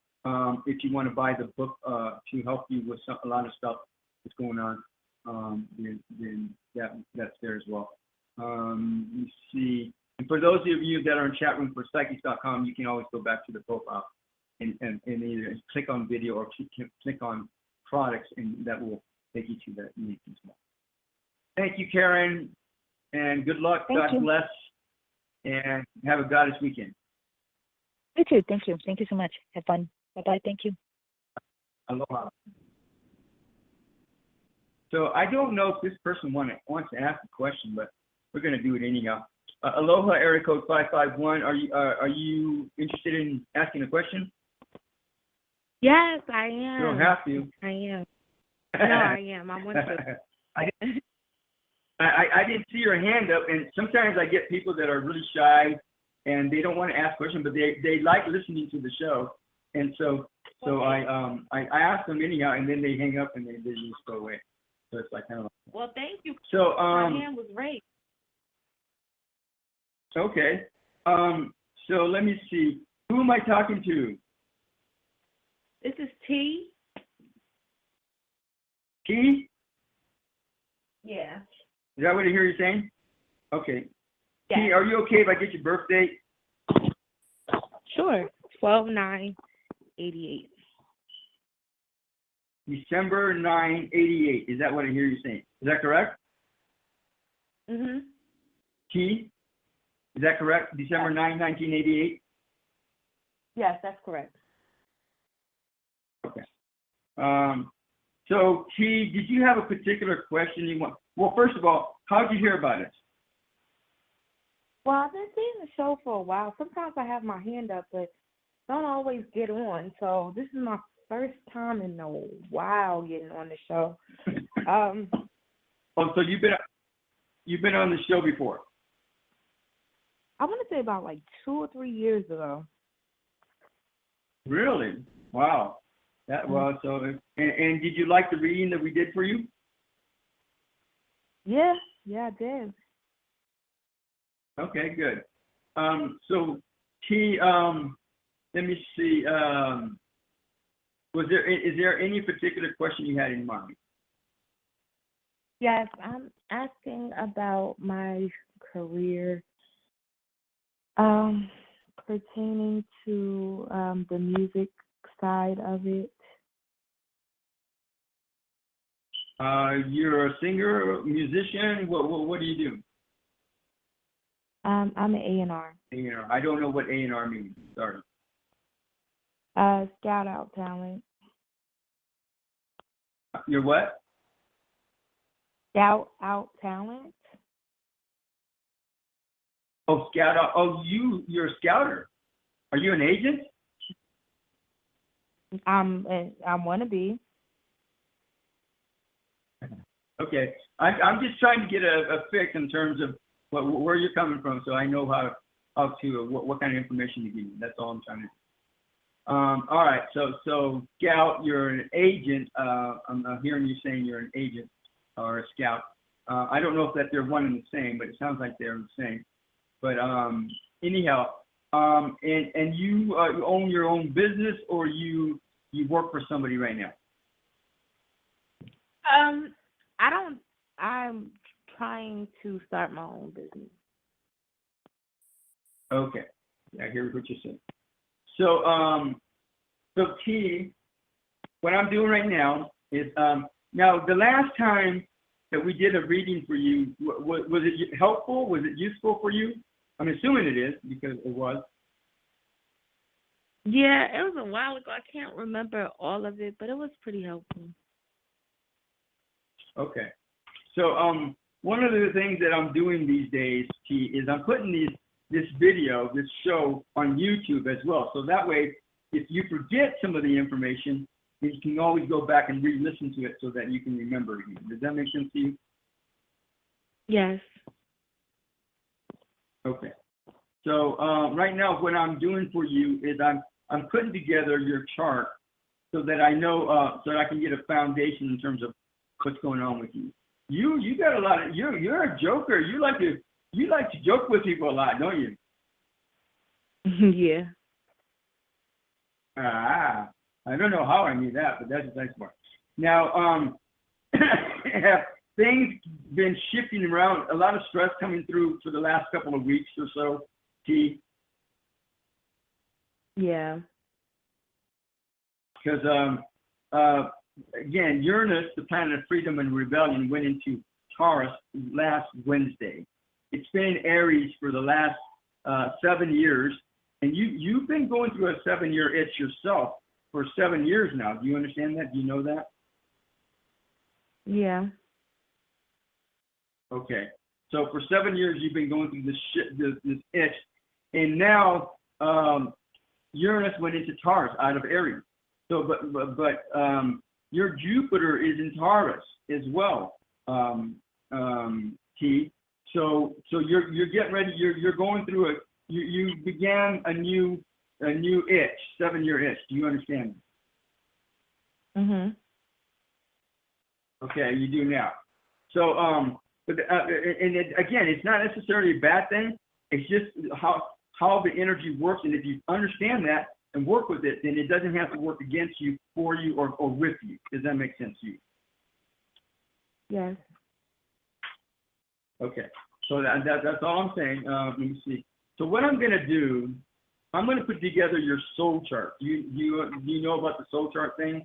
If you want to buy the book to help you with a lot of stuff that's going on, then that's there as well. Let me see. And for those of you that are in chat room for psychics.com, you can always go back to the profile and either click on video or click on products, and that will take you to that link as well. Thank you, Karen, and good luck. God bless, and have a goddess weekend. You too. Thank you. Thank you so much. Have fun. Bye-bye. Thank you. Aloha. So I don't know if this person wants to ask a question, but we're going to do it anyhow. Aloha, area code 551. Are you interested in asking a question? Yes, I am. You don't have to. I am. No, I am. I want to. I didn't see your hand up, and sometimes I get people that are really shy and they don't want to ask questions, but they like listening to the show, and so I ask them anyhow, and then they hang up and they just go away. So it's like kind of. Well, thank you. So my hand was raised. Okay. So let me see. Who am I talking to? This is T. T? Yeah. Is that what I hear you saying? Okay. Yeah. T, are you okay if I get your birth date? Sure. 12/9/88. December 9, 88. Is that what I hear you saying? Is that correct? Mhm. T? Is that correct? December 9, 1988? Yes, that's correct. Okay. So, T, did you have a particular question you want? Well, first of all, how did you hear about us? Well, I've been seeing the show for a while. Sometimes I have my hand up, but don't always get on. So this is my first time in a while getting on the show. So you've been on the show before? I want to say about like 2 or 3 years ago. Really? Wow. That was so. And did you like the reading that we did for you? Yeah, I did. Okay, good. So, T, let me see. Is there any particular question you had in mind? Yes, I'm asking about my career, pertaining to the music side of it. You're a singer, musician. What do you do? I'm an A&R. A&R. I don't know what A&R means. Sorry. Scout out talent. You're what? Scout out talent. Oh, scout out. Oh, you're a scouter. Are you an agent? I want to be. Okay. I'm just trying to get a fix in terms of where you're coming from, so I know how to what kind of information to give you. That's all I'm trying to do. All right. So scout, you're an agent. I'm hearing you saying you're an agent or a scout. I don't know if they're one and the same, but it sounds like they're the same. But anyhow, and you own your own business, or you work for somebody right now? I don't. I'm trying to start my own business. Okay. I hear what you're saying. So, T, what I'm doing right now is now the last time that we did a reading for you, was it helpful? Was it useful for you? I'm assuming it is because it was. Yeah, it was a while ago. I can't remember all of it, but it was pretty helpful. Okay. So one of the things that I'm doing these days, T, is I'm putting this show on YouTube as well. So that way, if you forget some of the information, you can always go back and re-listen to it so that you can remember it again. Does that make sense to you? Yes. Okay. So right now, what I'm doing for you is I'm putting together your chart so that I know, so that I can get a foundation in terms of what's going on with you. You got a lot of, you're a joker. You like to joke with people a lot, don't you? Yeah. I don't know how I knew that, but that's a nice part. Now, have things been shifting around? A lot of stress coming through for the last couple of weeks or so, T? Yeah. Because again, Uranus, the planet of freedom and rebellion, went into Taurus last Wednesday. It's been in Aries for the last 7 years, and you've been going through a 7-year itch yourself for 7 years now. Do you understand that? Do you know that? Yeah. Okay. So for 7 years, you've been going through this itch, and now Uranus went into Taurus out of Aries. So, but your Jupiter is in Taurus as well, T. So you're getting ready. You're going through it. You began a new itch, 7-year itch. Do you understand? Mhm. Okay, you do now. So but again, it's not necessarily a bad thing. It's just how the energy works, and if you understand that and work with it, then it doesn't have to work against you, for you, or with you. Does that make sense to you? Yes. Okay. So that's all I'm saying. Let me see. So what I'm going to do, I'm going to put together your soul chart. Do you know about the soul chart thing?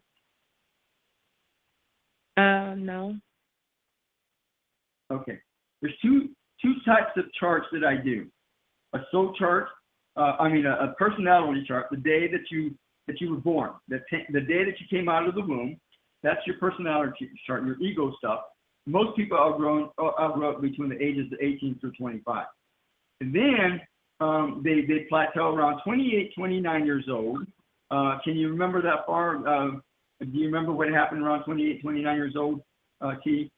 No. Okay. There's two types of charts that I do. A soul chart, a personality chart, the day that you were born, the day that you came out of the womb. That's your personality chart, your ego stuff. Most people outgrow between the ages of 18 through 25. And then they plateau around 28, 29 years old. Can you remember that far? Do you remember what happened around 28, 29 years old, T?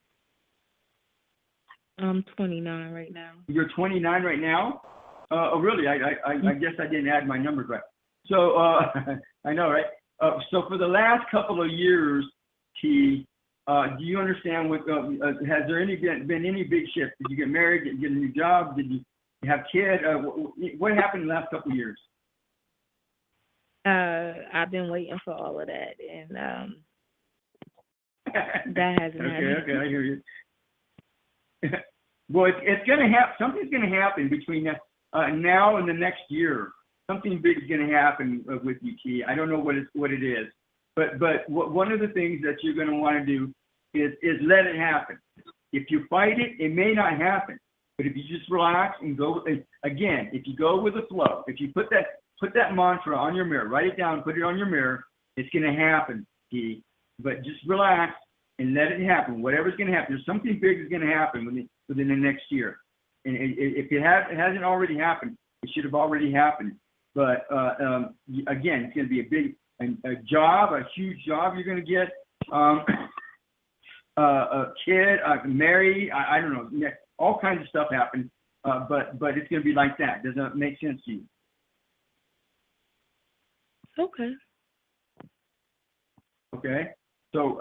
I'm 29 right now. You're 29 right now? Oh, really? I guess I didn't add my numbers right. So I know, right? So for the last couple of years, T, do you understand what? Has there been any big shifts? Did you get married? Did you get a new job? Did you have kids? What happened in the last couple of years? I've been waiting for all of that, and that hasn't happened. Okay, I hear you. Well, it's going to happen. Something's going to happen between now and the next year. Something big is going to happen with you, T. I don't know what it is, but one of the things that you're going to want to do is let it happen. If you fight it, it may not happen. But if you just relax and go, again, if you go with the flow, if you put that mantra on your mirror, write it down, put it on your mirror, it's going to happen, T. But just relax and let it happen. Whatever's going to happen, there's something big is going to happen within the next year. And if it hasn't already happened, it should have already happened. But again, it's going to be a job, a huge job you're going to get. A kid, married, I don't know, all kinds of stuff happen. But it's going to be like that. Does that make sense to you? Okay. Okay. So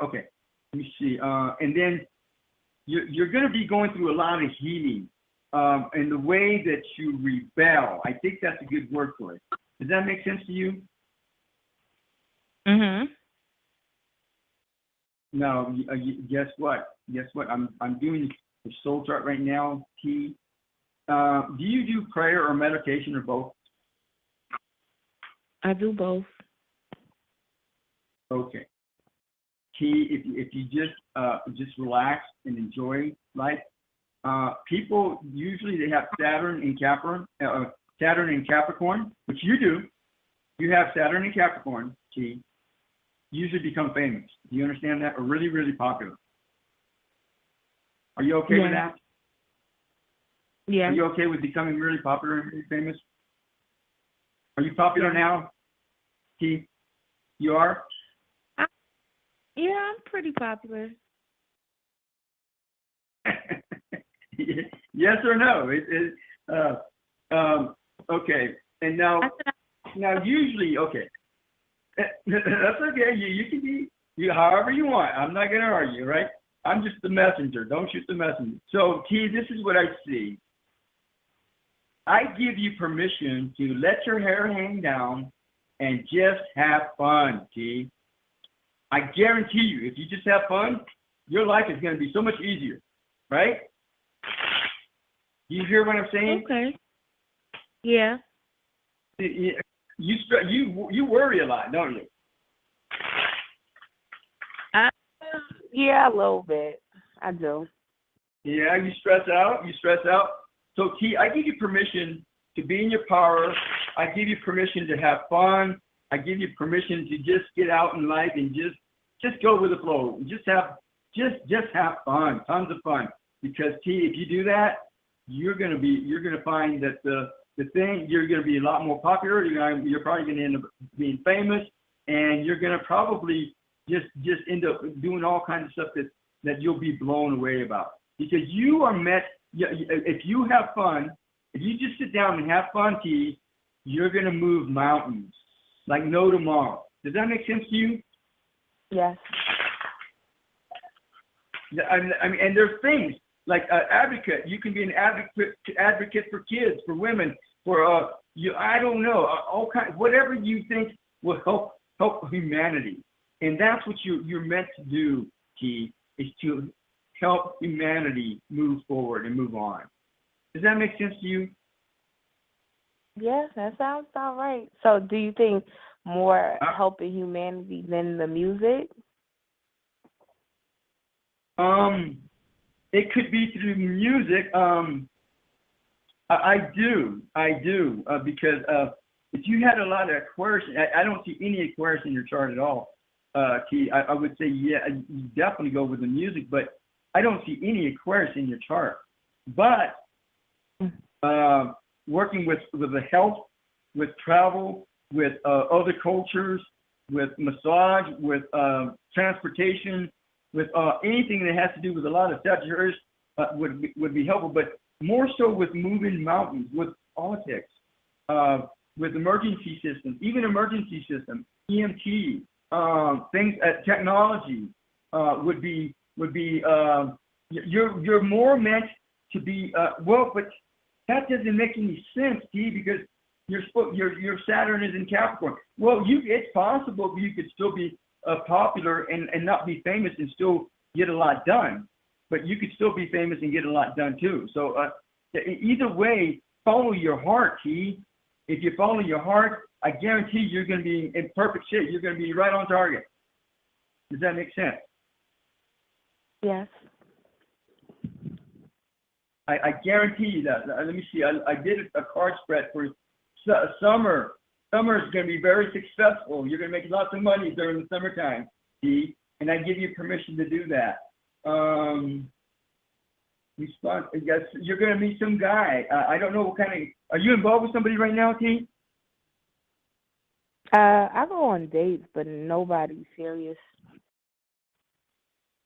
okay. Let me see. And then you're going to be going through a lot of healing. And the way that you rebel, I think that's a good word for it. Does that make sense to you? Mhm. No. Guess what? I'm doing the soul chart right now. T. Do you do prayer or meditation or both? I do both. Okay. Key, if you just relax and enjoy life. People usually they have Saturn in Capricorn, which you do. You have Saturn in Capricorn, Key. Usually become famous. Do you understand that? Or really, really popular. Are you okay with that? Yeah. Are you okay with becoming really popular and really famous? Are you popular now, Key? You are? Yeah, I'm pretty popular. Yes or no? Okay. And now usually, okay. That's okay. You can be however you want. I'm not going to argue, right? I'm just the messenger. Don't shoot the messenger. So, T, this is what I see. I give you permission to let your hair hang down and just have fun, T. I guarantee you, if you just have fun, your life is going to be so much easier, right? You hear what I'm saying? Okay. Yeah. You worry a lot, don't you? Yeah, a little bit. I do. Yeah, you stress out. So, T, I give you permission to be in your power. I give you permission to have fun. I give you permission to just get out in life and just go with the flow. Just have fun, tons of fun. Because, T, if you do that, you're gonna find that you're gonna be a lot more popular. You're probably gonna end up being famous, and you're gonna probably just end up doing all kinds of stuff that you'll be blown away about. Because you are meant. If you have fun, if you just sit down and have fun, T, you're gonna move mountains like no tomorrow. Does that make sense to you? Yes. I mean, and there's things like advocate. You can be an advocate for kids, for women, for I don't know, all kinds, whatever you think will help humanity, and that's what you're meant to do. T, is to help humanity move forward and move on. Does that make sense to you? Yes, that sounds about right. So, do you think more helping humanity than the music? It could be through music. I do, because if you had a lot of Aquarius, I don't see any Aquarius in your chart at all. T, I would say, yeah, you definitely go with the music, but I don't see any Aquarius in your chart. But working with the health, with travel, with other cultures, with massage, with transportation, with anything that has to do with a lot of Sagittarius would be helpful, but more so with moving mountains, with politics, with emergency systems, even emergency system, EMT, things, technology would be you're more meant to be but that doesn't make any sense, T, because your Saturn is in Capricorn. Well, it's possible you could still be popular and not be famous and still get a lot done, but you could still be famous and get a lot done too. So either way, follow your heart, T. If you follow your heart, I guarantee you're going to be in perfect shape. You're going to be right on target. Does that make sense? Yes. I guarantee you that. Let me see. I did a card spread for summer. Summer is going to be very successful. You're going to make lots of money during the summertime, T, and I give you permission to do that. Yes, you're going to meet some guy. I don't know what kind of. Are you involved with somebody right now, T? I go on dates, but nobody serious.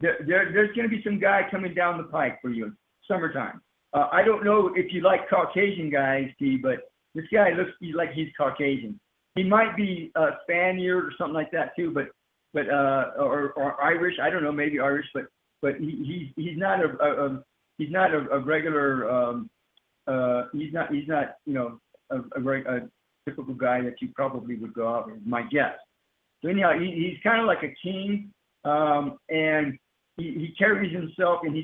There's going to be some guy coming down the pike for you, summertime. I don't know if you like Caucasian guys, T, but this guy looks like he's Caucasian. He might be Spaniard or something like that too, but or Irish. I don't know, maybe Irish, but he's not a regular. He's not a typical guy that you probably would go out with. My guess. So anyhow, he's kind of like a king, and he carries himself, and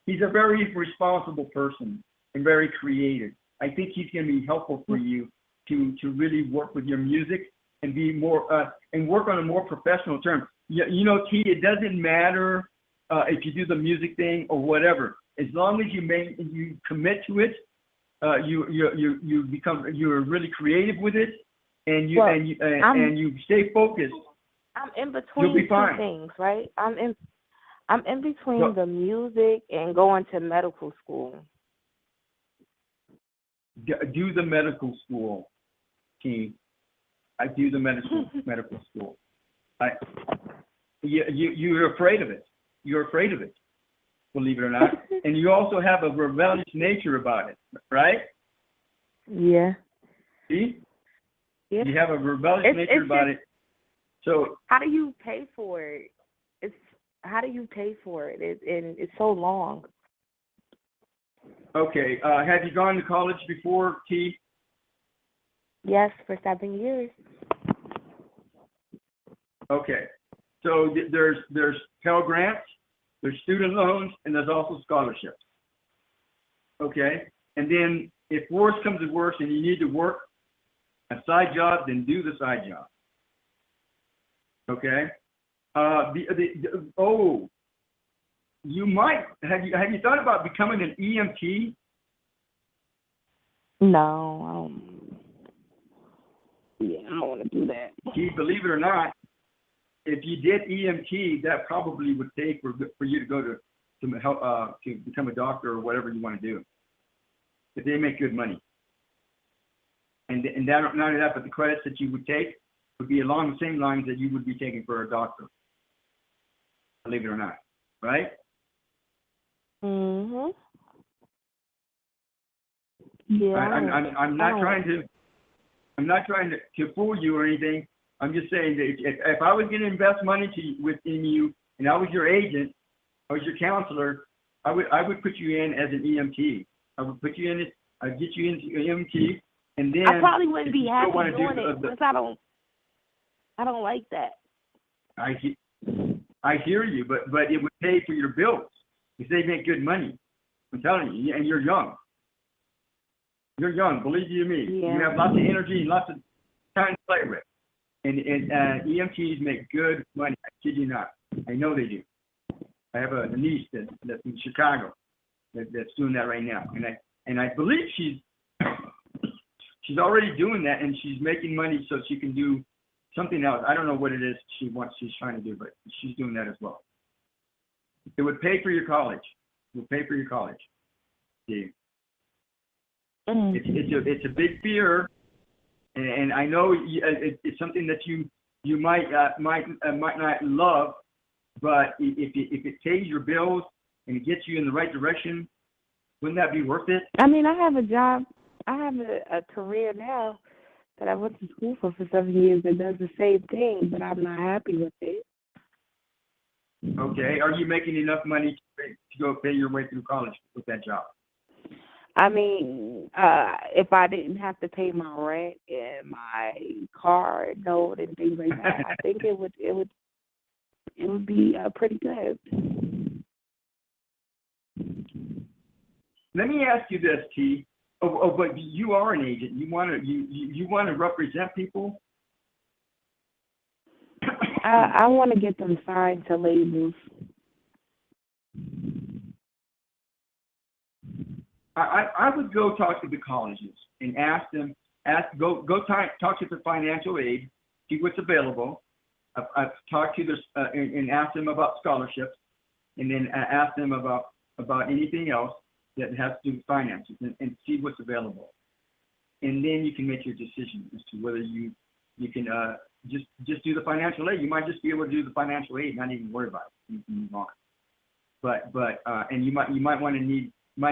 he's a very responsible person and very creative. I think he's going to be helpful for you to really work with your music and be more and work on a more professional term. You know, T, it doesn't matter if you do the music thing or whatever. As long as you commit to it, you're really creative with it, and you stay focused. I'm in between you'll be fine. two things, right? I'm in between the music and going to medical school. Do the medical school, T. I do the medical school. You're afraid of it. You're afraid of it, believe it or not. And you also have a rebellious nature about it, right? Yeah. See? Yeah. You have a rebellious nature about it. So how do you pay for it? How do you pay for it? It's so long. Okay. Have you gone to college before, T? Yes, for 7 years. Okay. So there's Pell Grants, there's student loans, and there's also scholarships. Okay? And then if worse comes to worse and you need to work a side job, then do the side job. Okay? You might have you thought about becoming an EMT? No, I don't want to do that. Believe it or not, if you did EMT, that probably would pay for you to go to help to become a doctor or whatever you want to do. If they make good money, and that, not only that, but the credits that you would take would be along the same lines that you would be taking for a doctor. Believe it or not, right? Mhm. Yeah. I'm not trying to fool you or anything. I'm just saying that if I was going to invest money within you, and I was your agent, I was your counselor, I would put you in as an EMT. I would put you in it. I'd get you into EMT, and then I probably wouldn't be happy doing it because I don't like that. I hear you, but it would pay for your bills because they make good money. I'm telling you, and you're young. You're young, believe you me. Yeah. You have lots of energy and lots of time to play with. And EMTs make good money. I kid you not. I know they do. I have a niece that's in Chicago that's doing that right now, and I believe she's already doing that, and she's making money so she can do something else. I don't know what it is she's trying to do, but she's doing that as well. It would pay for your college. It would pay for your college, Steve. It's a big fear, and I know it's something that you might not love, but if it pays your bills and it gets you in the right direction, wouldn't that be worth it? I mean, I have a job. I have a career now that I went to school for 7 years that does the same thing, but I'm not happy with it. Okay. Are you making enough money to go pay your way through college with that job? I mean, if I didn't have to pay my rent and my car note and things like that, I think it would be pretty good. Let me ask you this, T. But you are an agent. You want to represent people. I want to get them signed to labels. I would go talk to the colleges and go talk to the financial aid, see what's available. I've talked to this and ask them about scholarships, and then ask them about anything else that has to do with finances and see what's available. And then you can make your decision as to whether you can just do the financial aid. You might just be able to do the financial aid, not even worry about it. You can move on. But and you might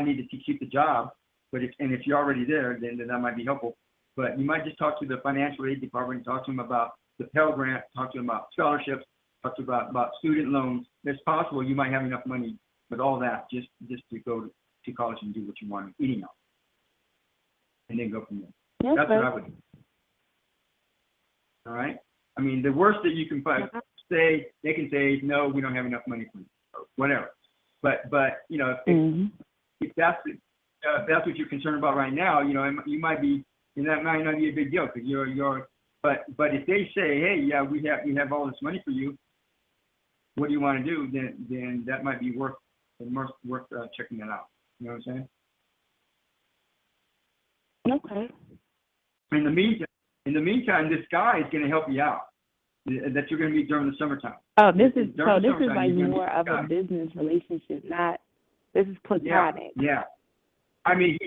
need to keep the job, but if you're already there, then that might be helpful. But you might just talk to the financial aid department, talk to them about the Pell Grant, talk to them about scholarships, talk to them about student loans. It's possible you might have enough money with all that just to go to college and do what you want anyhow, and then go from there. Yes, That's what I would do. All right. I mean, the worst that you can say, they can say, no, we don't have enough money for you, or whatever. But you know, if that's what you're concerned about right now, you know, you might be, and that might not be a big deal because you're But if they say, hey, yeah, we have all this money for you, what do you want to do? Then that might be worth checking that out. You know what I'm saying? Okay. In the meantime, this guy is going to help you out. That you're going to meet during the summertime. Oh, this is During the like summertime, more of a business relationship, not this is platonic. Yeah. I mean,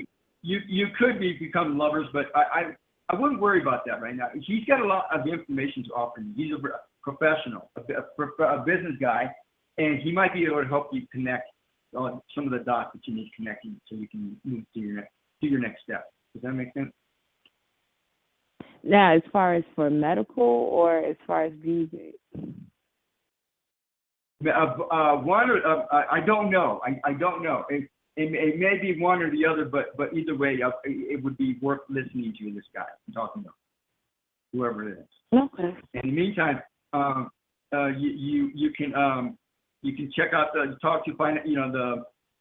you could become lovers, but I wouldn't worry about that right now. He's got a lot of information to offer you. He's a professional, a business guy, and he might be able to help you connect on some of the dots that you need connecting, so you can move to your next step. Does that make sense? Now, as far as for medical or as far as music? I don't know. I don't know. It may be one or the other, but either way, it would be worth listening to this guy I'm talking about, whoever it is. Okay. In the meantime, you can check out talk to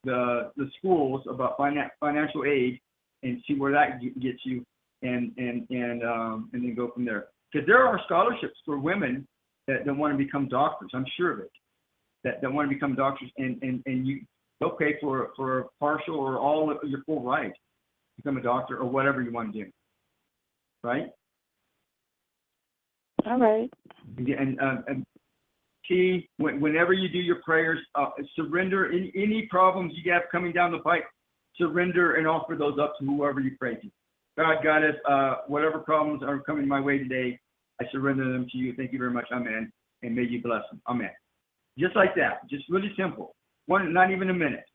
the schools about financial aid and see where that gets you, and then go from there. Because there are scholarships for women that want to become doctors. I'm sure of it. That want to become doctors, and they'll pay for partial or all of your full ride to become a doctor or whatever you want to do. Right? All right. And key, whenever you do your prayers, surrender any problems you have coming down the pipe. Surrender and offer those up to whoever you pray to. God, Goddess, whatever problems are coming my way today, I surrender them to you. Thank you very much. Amen. And may you bless them. Amen. Just like that. Just really simple. Not even a minute.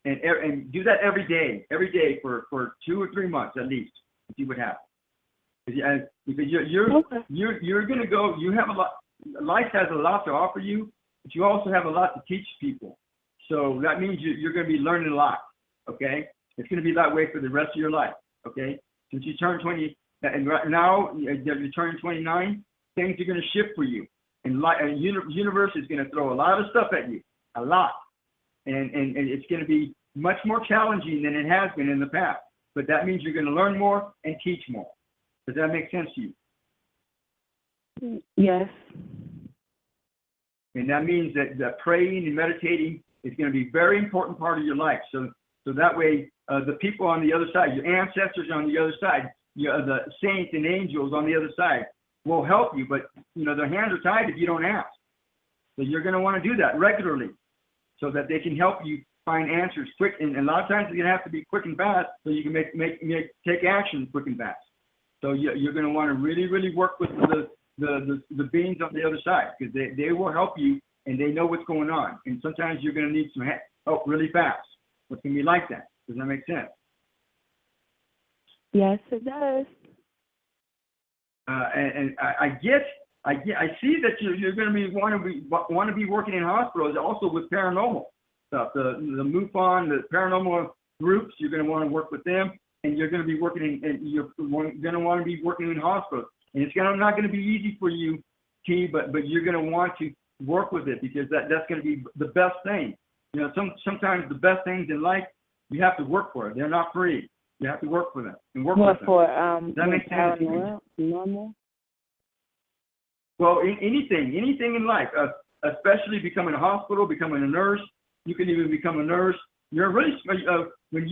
And do that every day for 2 or 3 months at least, to see what happens. Because you're going to go. You have a lot. Life has a lot to offer you, but you also have a lot to teach people. So that means you're going to be learning a lot. Okay, it's going to be that way for the rest of your life. Okay, since you turn 20, and right now you're turning 29, things are going to shift for you, and universe is going to throw a lot of stuff at you, a lot, and it's going to be much more challenging than it has been in the past. But that means you're going to learn more and teach more. Does that make sense to you? Yes. And that means that praying and meditating is going to be a very important part of your life. So that way, the people on the other side, your ancestors on the other side, the saints and angels on the other side will help you. But, their hands are tied if you don't ask. So you're going to want to do that regularly so that they can help you find answers quick. And a lot of times it's going to have to be quick and fast so you can take action quick and fast. So you're going to want to really, really work with the beings on the other side, because they will help you and they know what's going on. And sometimes you're going to need some help really fast. It's going to be like that. Does that make sense? Yes, it does. And I see that you're going to want to be working in hospitals also with paranormal stuff. The MUFON, the paranormal groups, you're going to want to work with them, and you're going to be working you're going to want to be working in hospitals. And it's not going to be easy for you, T, but you're going to want to work with it, because that's going to be the best thing. Sometimes the best things in life, you have to work for it. They're not free. You have to work for them and work with them. Does that make sense? Normal? Well, anything in life, especially becoming a hospital, becoming a nurse. You can even become a nurse. You're really when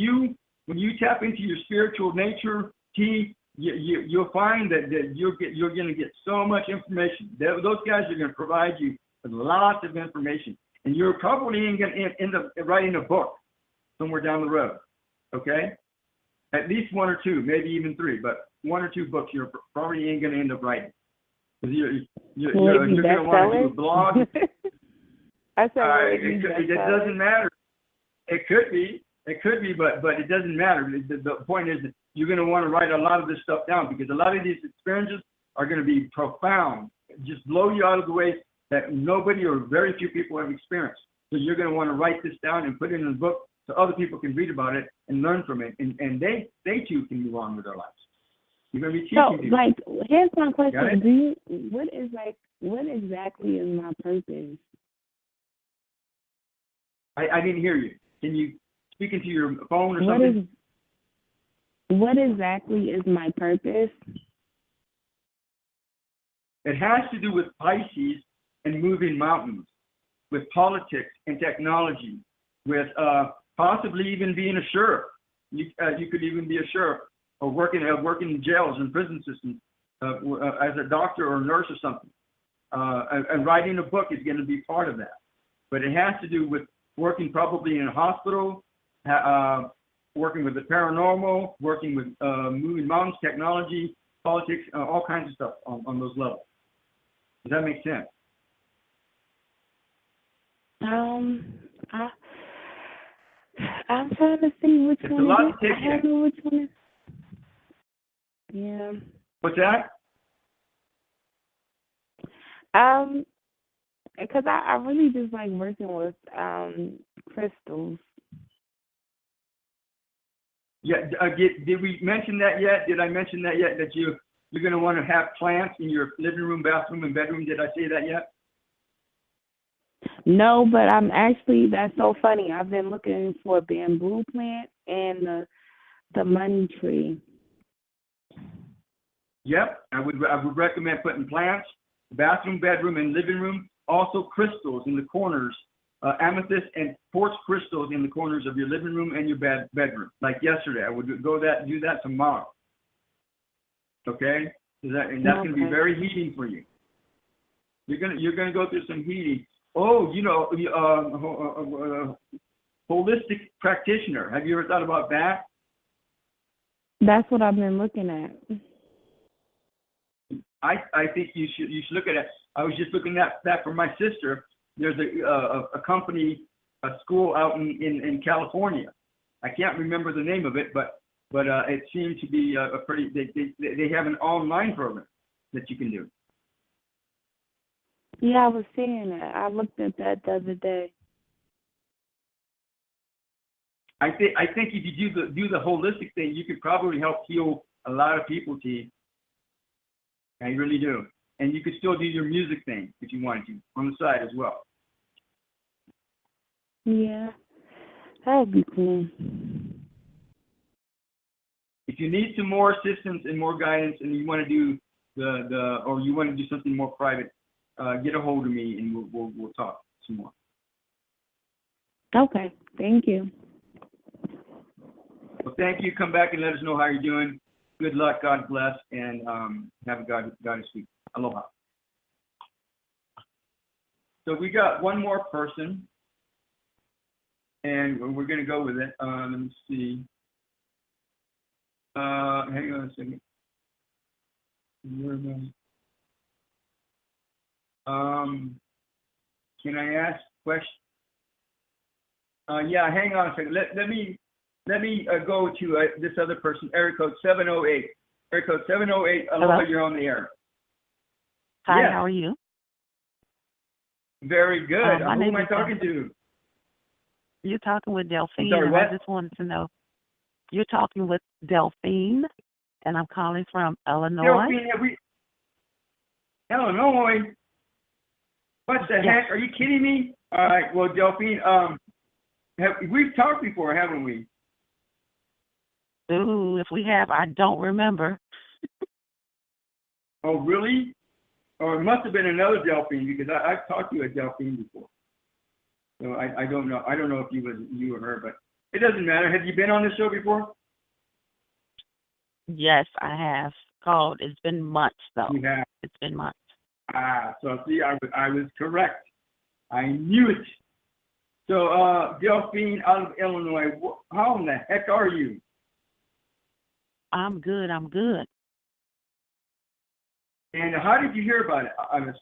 you tap into your spiritual nature, T, you'll find that you're going to get so much information. Those guys are going to provide you with lots of information, and you're probably going to end up writing a book somewhere down the road. Okay, at least 1 or 2, maybe even 3, but 1 or 2 books you're probably ain't going to end up writing. You're going to want to do a blog. I said, it doesn't matter. It could be, but it doesn't matter. The point is that you're going to want to write a lot of this stuff down, because a lot of these experiences are going to be profound, just blow you out of the way that nobody or very few people have experienced. So you're going to want to write this down and put it in a book so other people can read about it and learn from it, and they too can move on with their lives. You're going to be teaching people. Here's my question: what exactly is my purpose? I didn't hear you. Can you speak into your phone or something? What exactly is my purpose? It has to do with Pisces and moving mountains, with politics and technology, with possibly even being a sheriff. You could even be a sheriff or working in jails and prison systems as a doctor or a nurse or something. And writing a book is going to be part of that. But it has to do with working probably in a hospital, working with the paranormal, working with moving mountains, technology, politics, all kinds of stuff on those levels. Does that make sense? I'm trying to see which It's one a lot it is. to take I don't know which one is. Yeah. What's that? Because I really just like working with crystals. Yeah. Did we mention that yet? Did I mention that yet? That you're going to want to have plants in your living room, bathroom, and bedroom? Did I say that yet? No, but that's so funny. I've been looking for a bamboo plant and the money tree. Yep. I would recommend putting plants, bathroom, bedroom, and living room. Also crystals in the corners, amethyst and quartz crystals in the corners of your living room and your bedroom. Like yesterday, I would do that tomorrow. Okay? And that's going to be very heating for you. You're gonna go through some heating. Oh, holistic practitioner. Have you ever thought about that? That's what I've been looking at. I think you should look at it. I was just looking at that for my sister. There's a company, a school out in California. I can't remember the name of it, but it seemed to be a pretty. They have an online program that you can do. Yeah, I was seeing that. I looked at that the other day. I think if you do the holistic thing, you could probably help heal a lot of people, T. I really do. And you could still do your music thing if you wanted to on the side as well. Yeah, that would be cool. If you need some more assistance and more guidance, and you want to do or you want to do something more private, get a hold of me and we'll talk some more. Okay, thank you. Well, thank you. Come back and let us know how you're doing. Good luck. God bless, and have a God week. Aloha. So we got one more person, and we're going to go with it. Let me see. Hang on a second. Where am I? Can I ask questions? Yeah, hang on a second. Let me go to this other person, area code 708. Area code 708, Aloha, Hello? you're on the air. Hi, Yes. How are you? Very good. My Who name am I is talking to? You're talking with Delphine, sorry, and what? I just wanted to know. You're talking with Delphine, and I'm calling from Illinois. Delphine, Illinois? What the heck? Are you kidding me? All right, well, Delphine, we've talked before, haven't we? Ooh, if we have, I don't remember. Oh, really? Or it must have been another Delphine, because I've talked to a Delphine before. So I don't know. I don't know if you or her, but it doesn't matter. Have you been on this show before? Yes, I have called. It's been months, though. You have. It's been months. So see, I was correct. I knew it. So, Delphine out of Illinois, how in the heck are you? I'm good. And how did you hear about it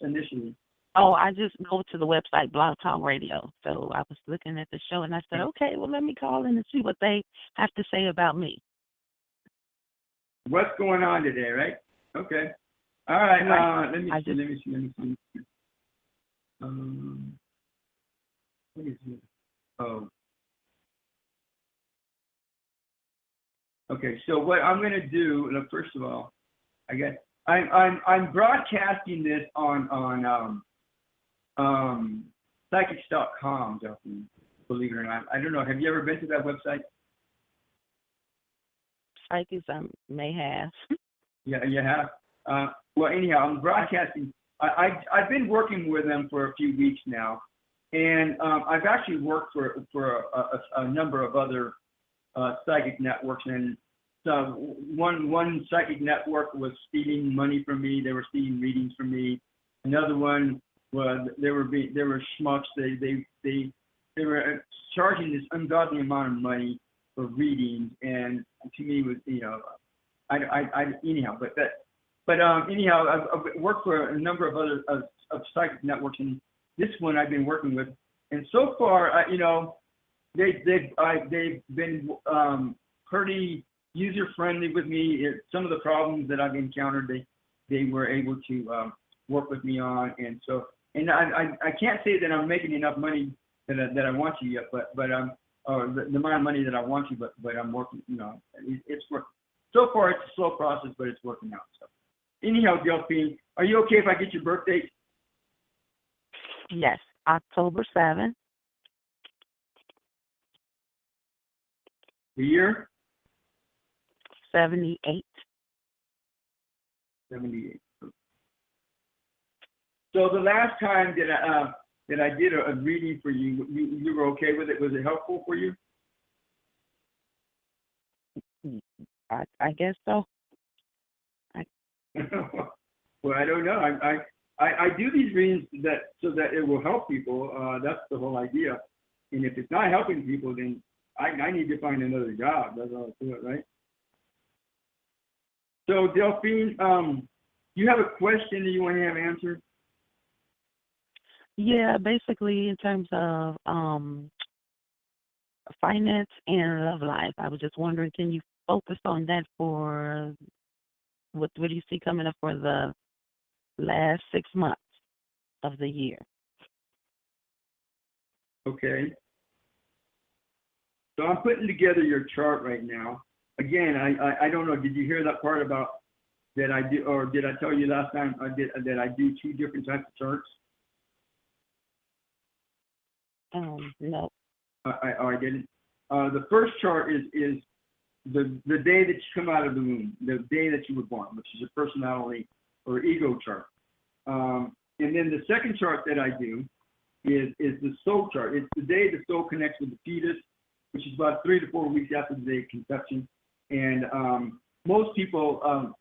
initially? Oh, I just go to the website, BlogTalkRadio. So I was looking at the show, and I said, okay, well, let me call in and see what they have to say about me. What's going on today, right? Okay. All right. Let me see. What is this? Oh. Okay. So what I'm going to do, look, first of all, I'm broadcasting this on psychics.com, Delphine, believe it or not. I don't know. Have you ever been to that website? Psychics, I may have. Yeah, you have. Well, anyhow, I'm broadcasting. I've been working with them for a few weeks now, and I've actually worked for a number of other psychic networks, and so one psychic network was stealing money from me. They were stealing readings from me. Another one was they were schmucks. They were charging this ungodly amount of money for readings, and to me was anyhow. But anyhow, I've worked for a number of other of psychic networks, and this one I've been working with, and so far, they've been pretty user friendly with me. Some of the problems that I've encountered, they were able to work with me on, and I can't say that I'm making enough money that I want to yet, but or the amount of money that I want to, but I'm working. It's working. So far, it's a slow process, but it's working out. So. Anyhow, Delphine, are you okay if I get your birth date? Yes, October 7th. The year? 78. 78. So the last time that I did a reading for you, you were okay with it? Was it helpful for you? I guess so. Well, I don't know. I do these readings so that it will help people. That's the whole idea. And if it's not helping people, then I need to find another job. That's all I do it, right? So Delphine, you have a question that you want to have answered? Yeah, basically in terms of finance and love life. I was just wondering, can you focus on that for what do you see coming up for the last 6 months of the year? Okay. So I'm putting together your chart right now. Again, I don't know. Did you hear that part about that I do, or did I tell you last time that I do 2 different types of charts? No. I didn't. The first chart is the day that you come out of the womb, the day that you were born, which is your personality or ego chart. And then the second chart that I do is the soul chart. It's the day the soul connects with the fetus, which is about 3 to 4 weeks after the day of conception. And most people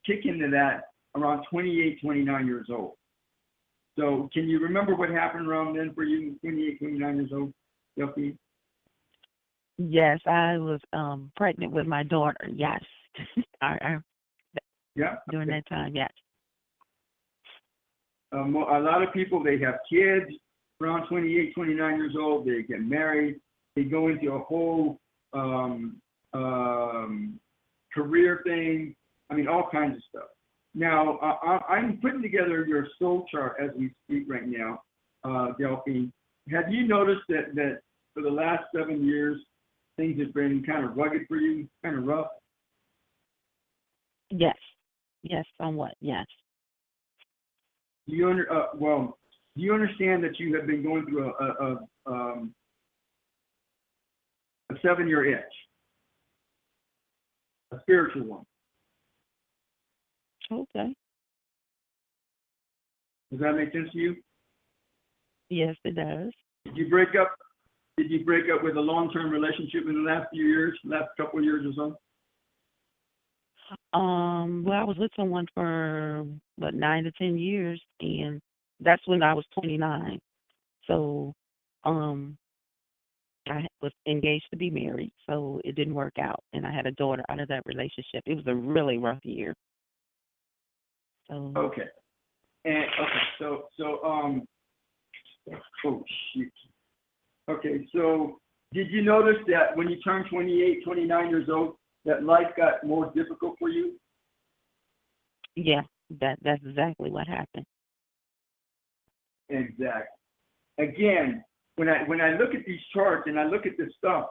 kick into that around 28, 29 years old. So can you remember what happened around then for you, 28, 29 years old, Delphine? Yes, I was pregnant with my daughter. Yes. Yeah. During that time, yes. A lot of people, they have kids around 28, 29 years old. They get married. They go into a whole career thing. I mean, all kinds of stuff. Now, I'm putting together your soul chart as we speak right now, Delphine. Have you noticed that for the last 7 years, things have been kind of rugged for you, kind of rough? Yes. Yes, somewhat, yes. Do you understand that you have been going through a 7-year itch, a spiritual one? Okay. Does that make sense to you? Yes, it does. Did you break up with a long-term relationship in the last few years, last couple of years or so? Well, I was with someone for 9 to 10 years, and that's when I was 29. So, I was engaged to be married, so it didn't work out, and I had a daughter out of that relationship. It was a really rough year. So. Okay. So oh shoot. Okay, so did you notice that when you turned 28, 29 years old, that life got more difficult for you? Yeah, that's exactly what happened. Exactly. Again, when I look at these charts and I look at this stuff,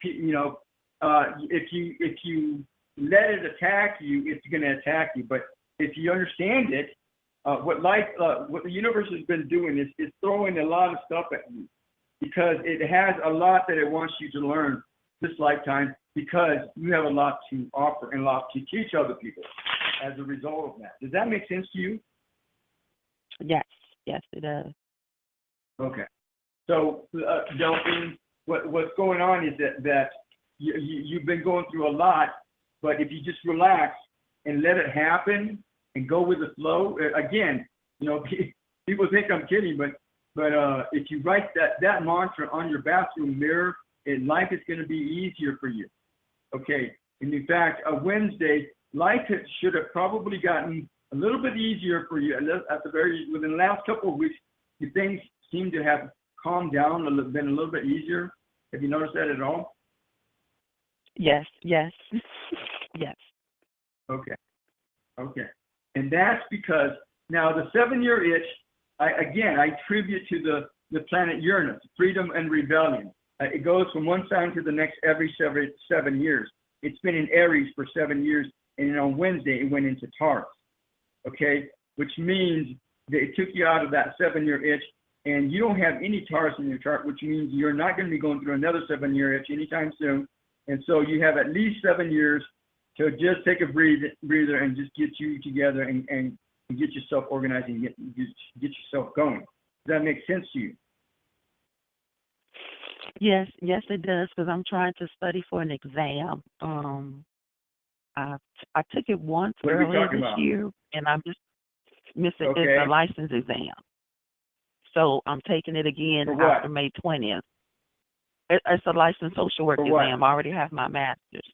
if you let it attack you, it's going to attack you. But if you understand it, what the universe has been doing is throwing a lot of stuff at you, because it has a lot that it wants you to learn this lifetime, because you have a lot to offer and a lot to teach other people. as a result of that. Does that make sense to you? Yes, it does. Okay. So, Delphine, what's going on is that you've been going through a lot, but if you just relax and let it happen and go with the flow, again, people think I'm kidding, but if you write that mantra on your bathroom mirror, life is going to be easier for you. Okay. And in fact, Wednesday, life should have probably gotten a little bit easier for you within the last couple of weeks. Things seem to have calmed down, been a little bit easier. Have you noticed that at all? Yes. Yes. Okay. And that's because now the 7-year itch, I attribute to the planet Uranus, freedom and rebellion. It goes from one sign to the next every 7 years. It's been in Aries for 7 years, and on Wednesday it went into Taurus. Okay, which means that it took you out of that 7-year itch, and you don't have any Taurus in your chart, which means you're not going to be going through another 7-year itch anytime soon. And so you have at least 7 years to just take a breather and just get you together and get yourself organized and get yourself going. Does that make sense to you? Yes, it does, because I'm trying to study for an exam. I took it once earlier this year, and I'm just missing. Okay. It's a license exam. So I'm taking it again after May 20th. It's a licensed social work exam. I already have my master's.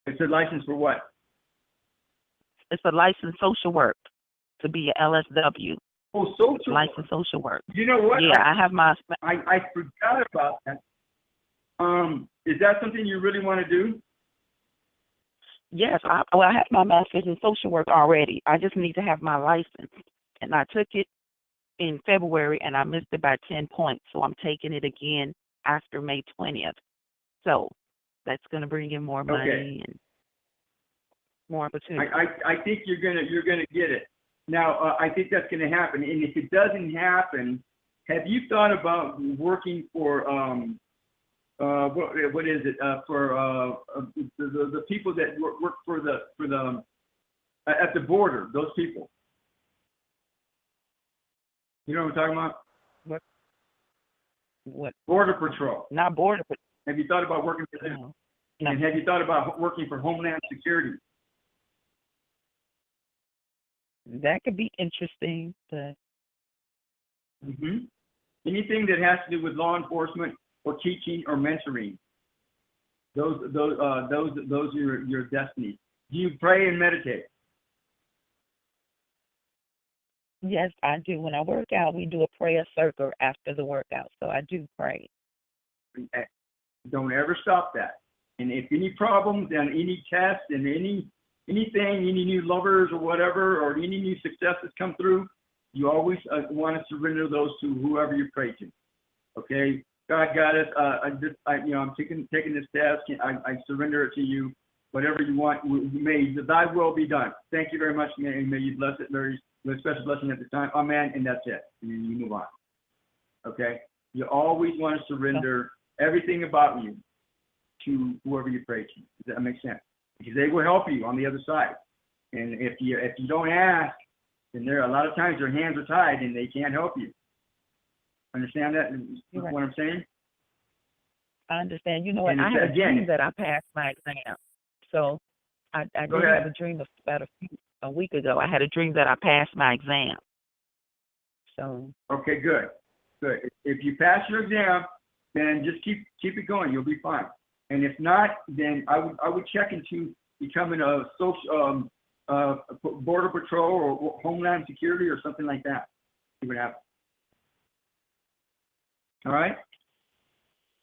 It's a license for what? It's a licensed social work to be an LSW. Oh, social licensed social work. You know what? Yeah, I have my. I forgot about that. Is that something you really want to do? Yes, I have my master's in social work already. I just need to have my license, and I took it in February, and I missed it by 10 points. So I'm taking it again after May 20th. So that's going to bring in more money and more opportunity. I think you're gonna get it. Now, I think that's going to happen. And if it doesn't happen, have you thought about working for what is it for the people that work for the at the border? Those people. You know what I'm talking about? What? Border Patrol. Not Border Patrol. Have you thought about working for them? No. And have you thought about working for Homeland Security? That could be interesting, but anything that has to do with law enforcement or teaching or mentoring, those are your destiny. Do you pray and meditate? Yes, I do. When I work out, we do a prayer circle after the workout, so I do pray. Don't ever stop that. And if any problems and any tests and anything, any new lovers or whatever, or any new successes come through, you always want to surrender those to whoever you pray to. Okay, God got it. I'm taking this task. I surrender it to you. Whatever you want, may thy will be done. Thank you very much, and may you bless it very with special blessing at the time. Amen, and that's it. And then you move on. Okay, you always want to surrender everything about you to whoever you pray to. Does that make sense? Because they will help you on the other side. And if you don't ask, then there a lot of times their hands are tied and they can't help you. Understand that? Right. What I'm saying? I understand. You know what? I had a dream that I passed my exam. So I did have a dream about a week ago. I had a dream that I passed my exam. So. Okay, good. If you pass your exam, then just keep it going. You'll be fine. And if not, then I would check into becoming a social border patrol or Homeland Security or something like that. See what happens. All right,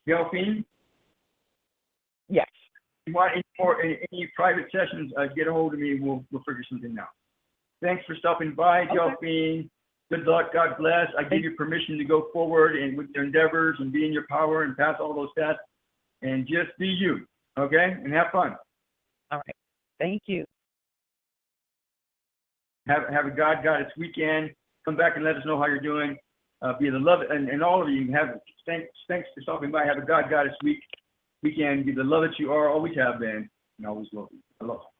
Delphine. Yes. If you want any private sessions, get a hold of me. We'll figure something out. Thanks for stopping by, okay. Delphine. Good luck. God bless. I give you permission to go forward and with your endeavors and be in your power and pass all those tests. And just be you, okay? And have fun. All right. Thank you. Have a God-goddess weekend. Come back and let us know how you're doing. Be the love, and all of you thanks for stopping by. Have a God-goddess weekend. Be the love that you are, always have been, and always will be. Aloha.